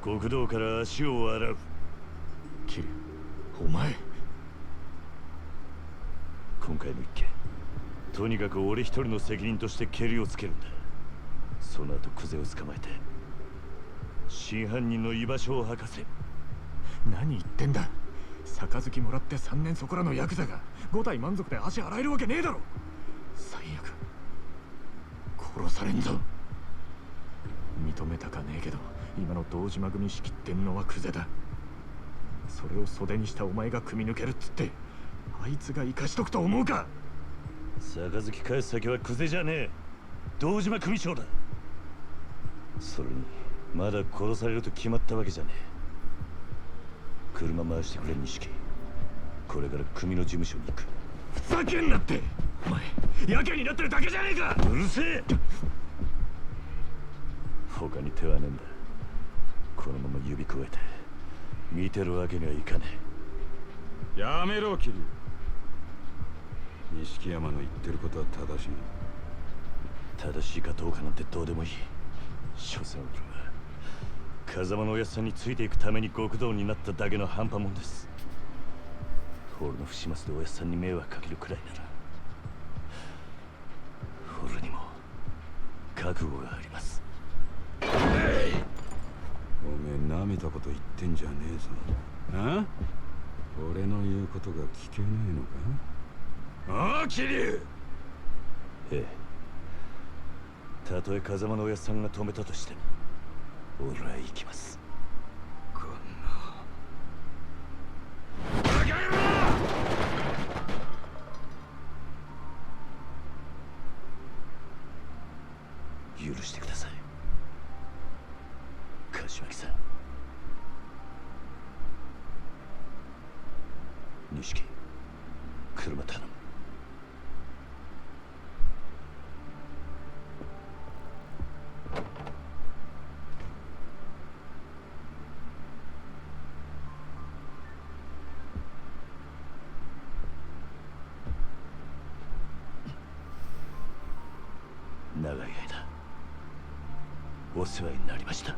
極道から足を洗う。桐生、お前今回の一件とにかく俺一人の責任としてケリをつけるんだ。その後クゼを捕まえて真犯人の居場所を吐かせ。何言ってんだ。杯もらって3年そこらのヤクザが5体満足で足洗えるわけねえだろ。最悪殺されんぞ。認めたかねえけど今の堂島組仕切ってんのはクゼだ。それを袖にしたお前が組み抜けるっつってあいつが生かしとくと思うか。杯返す先はクゼじゃねえ、堂島組長だ。それにまだ殺されると決まったわけじゃねえ。車回してくれ錦。これから組の事務所に行く。ふざけんなって。お前やけになってるだけじゃねえか。うるせえ。他に手はねえんだ。このまま指くわえて見てるわけにはいかねえ。やめろ桐生。錦山の言ってることは正しい。正しいかどうかなんてどうでもいい。所詮俺は風間のおやっさんについていくために極道になっただけの半端もんです。俺の不始末でおやっさんに迷惑かけるくらいなら俺にも覚悟があります。おめえ舐めたこと言ってんじゃねえぞ。あ？俺の言うことが聞けねえのか。ああ桐生。ええ、たとえ風間のおやっさんが止めたとしても俺は行きます。こんなバカ野郎。許してください柏木さん。錦、車頼む。長い間お世話になりました。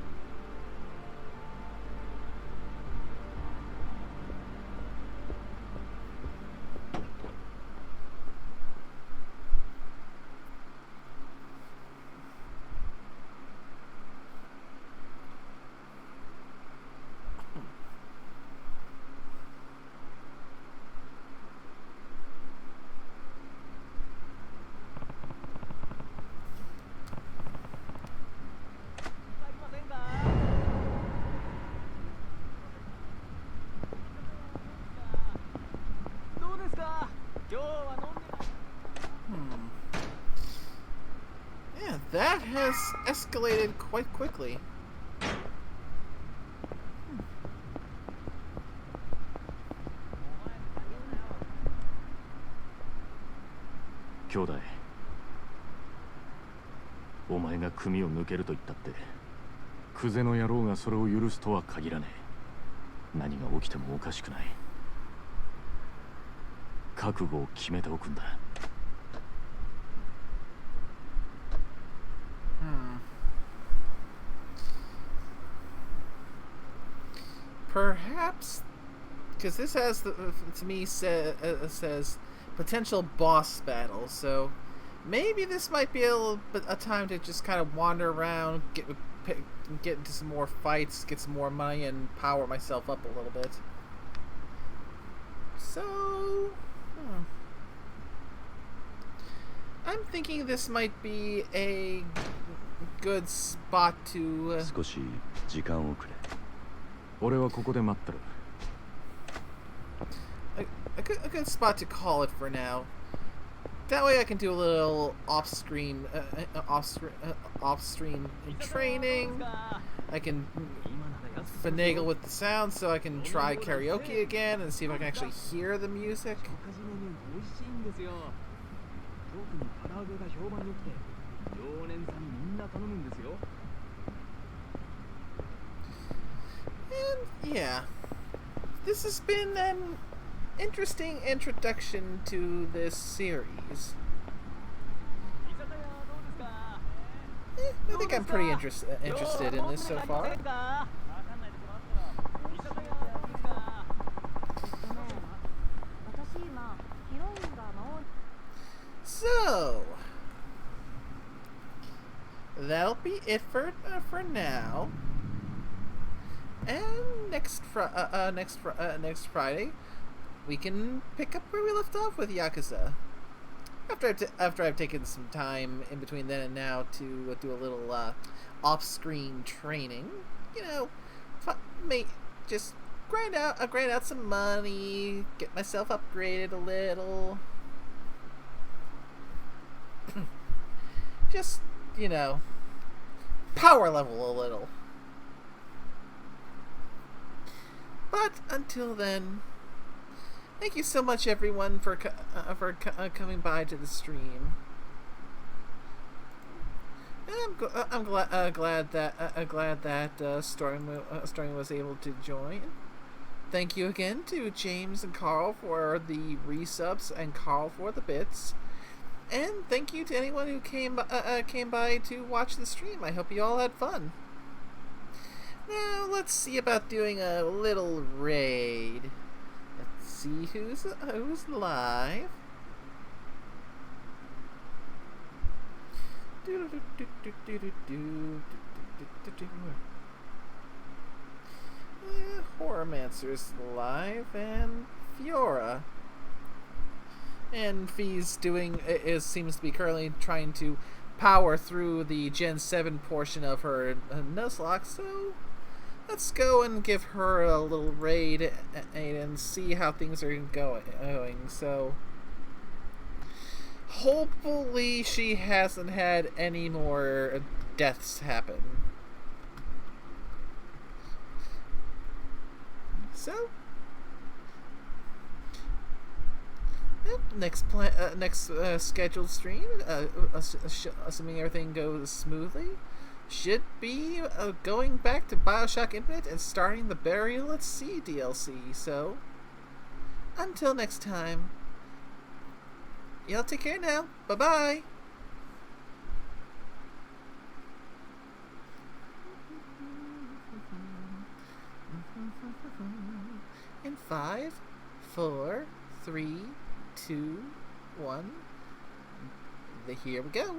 Yeah, that has escalated quite quickly. 兄弟、お前が組を抜けると言ったってクゼの野郎がそれを許すとは限らねえ。何が起きてもおかしくない。覚悟を決めておくんだ。Perhaps, because this has to me says potential boss battle, so maybe this might be a time to just kind of wander around, get into some more fights, get some more money, and power myself up a little bit. So, I'm thinking this might be a good spot to. 少し時間をくれ。俺はここで待ってる。A good spot to call it for now. That way I can do a little off-screen training. I can finagle with the sound so I can try karaoke again and see if I can actually hear the music. And yeah, this has been an interesting introduction to this series. I think I'm pretty interested in this so far. So that'll be it for now. And next Friday, we can pick up where we left off with Yakuza. After I've taken some time in between then and now to do a little off-screen training, you know, just grind out some money, get myself upgraded a little. Just, you know, power level a little. But until then, thank you so much, everyone, for coming by to the stream. And I'm glad that Storm was able to join. Thank you again to James and Carl for the resubs and Carl for the bits. And thank you to anyone who came by to watch the stream. I hope you all had fun. Now let's see about doing a little raid. Let's see who's live. Horrormancer's live and Fiora. And Fee's seems to be currently trying to power through the Gen 7 portion of her Nuzlocke, so let's go and give her a little raid and see how things are going. So hopefully she hasn't had any more deaths happen. So next scheduled stream, assuming everything goes smoothly, should be going back to BioShock Infinite and starting the Burial at Sea DLC. So until next time, y'all take care now. Bye bye. In 5, 4, 3, 2, 1. Here we go.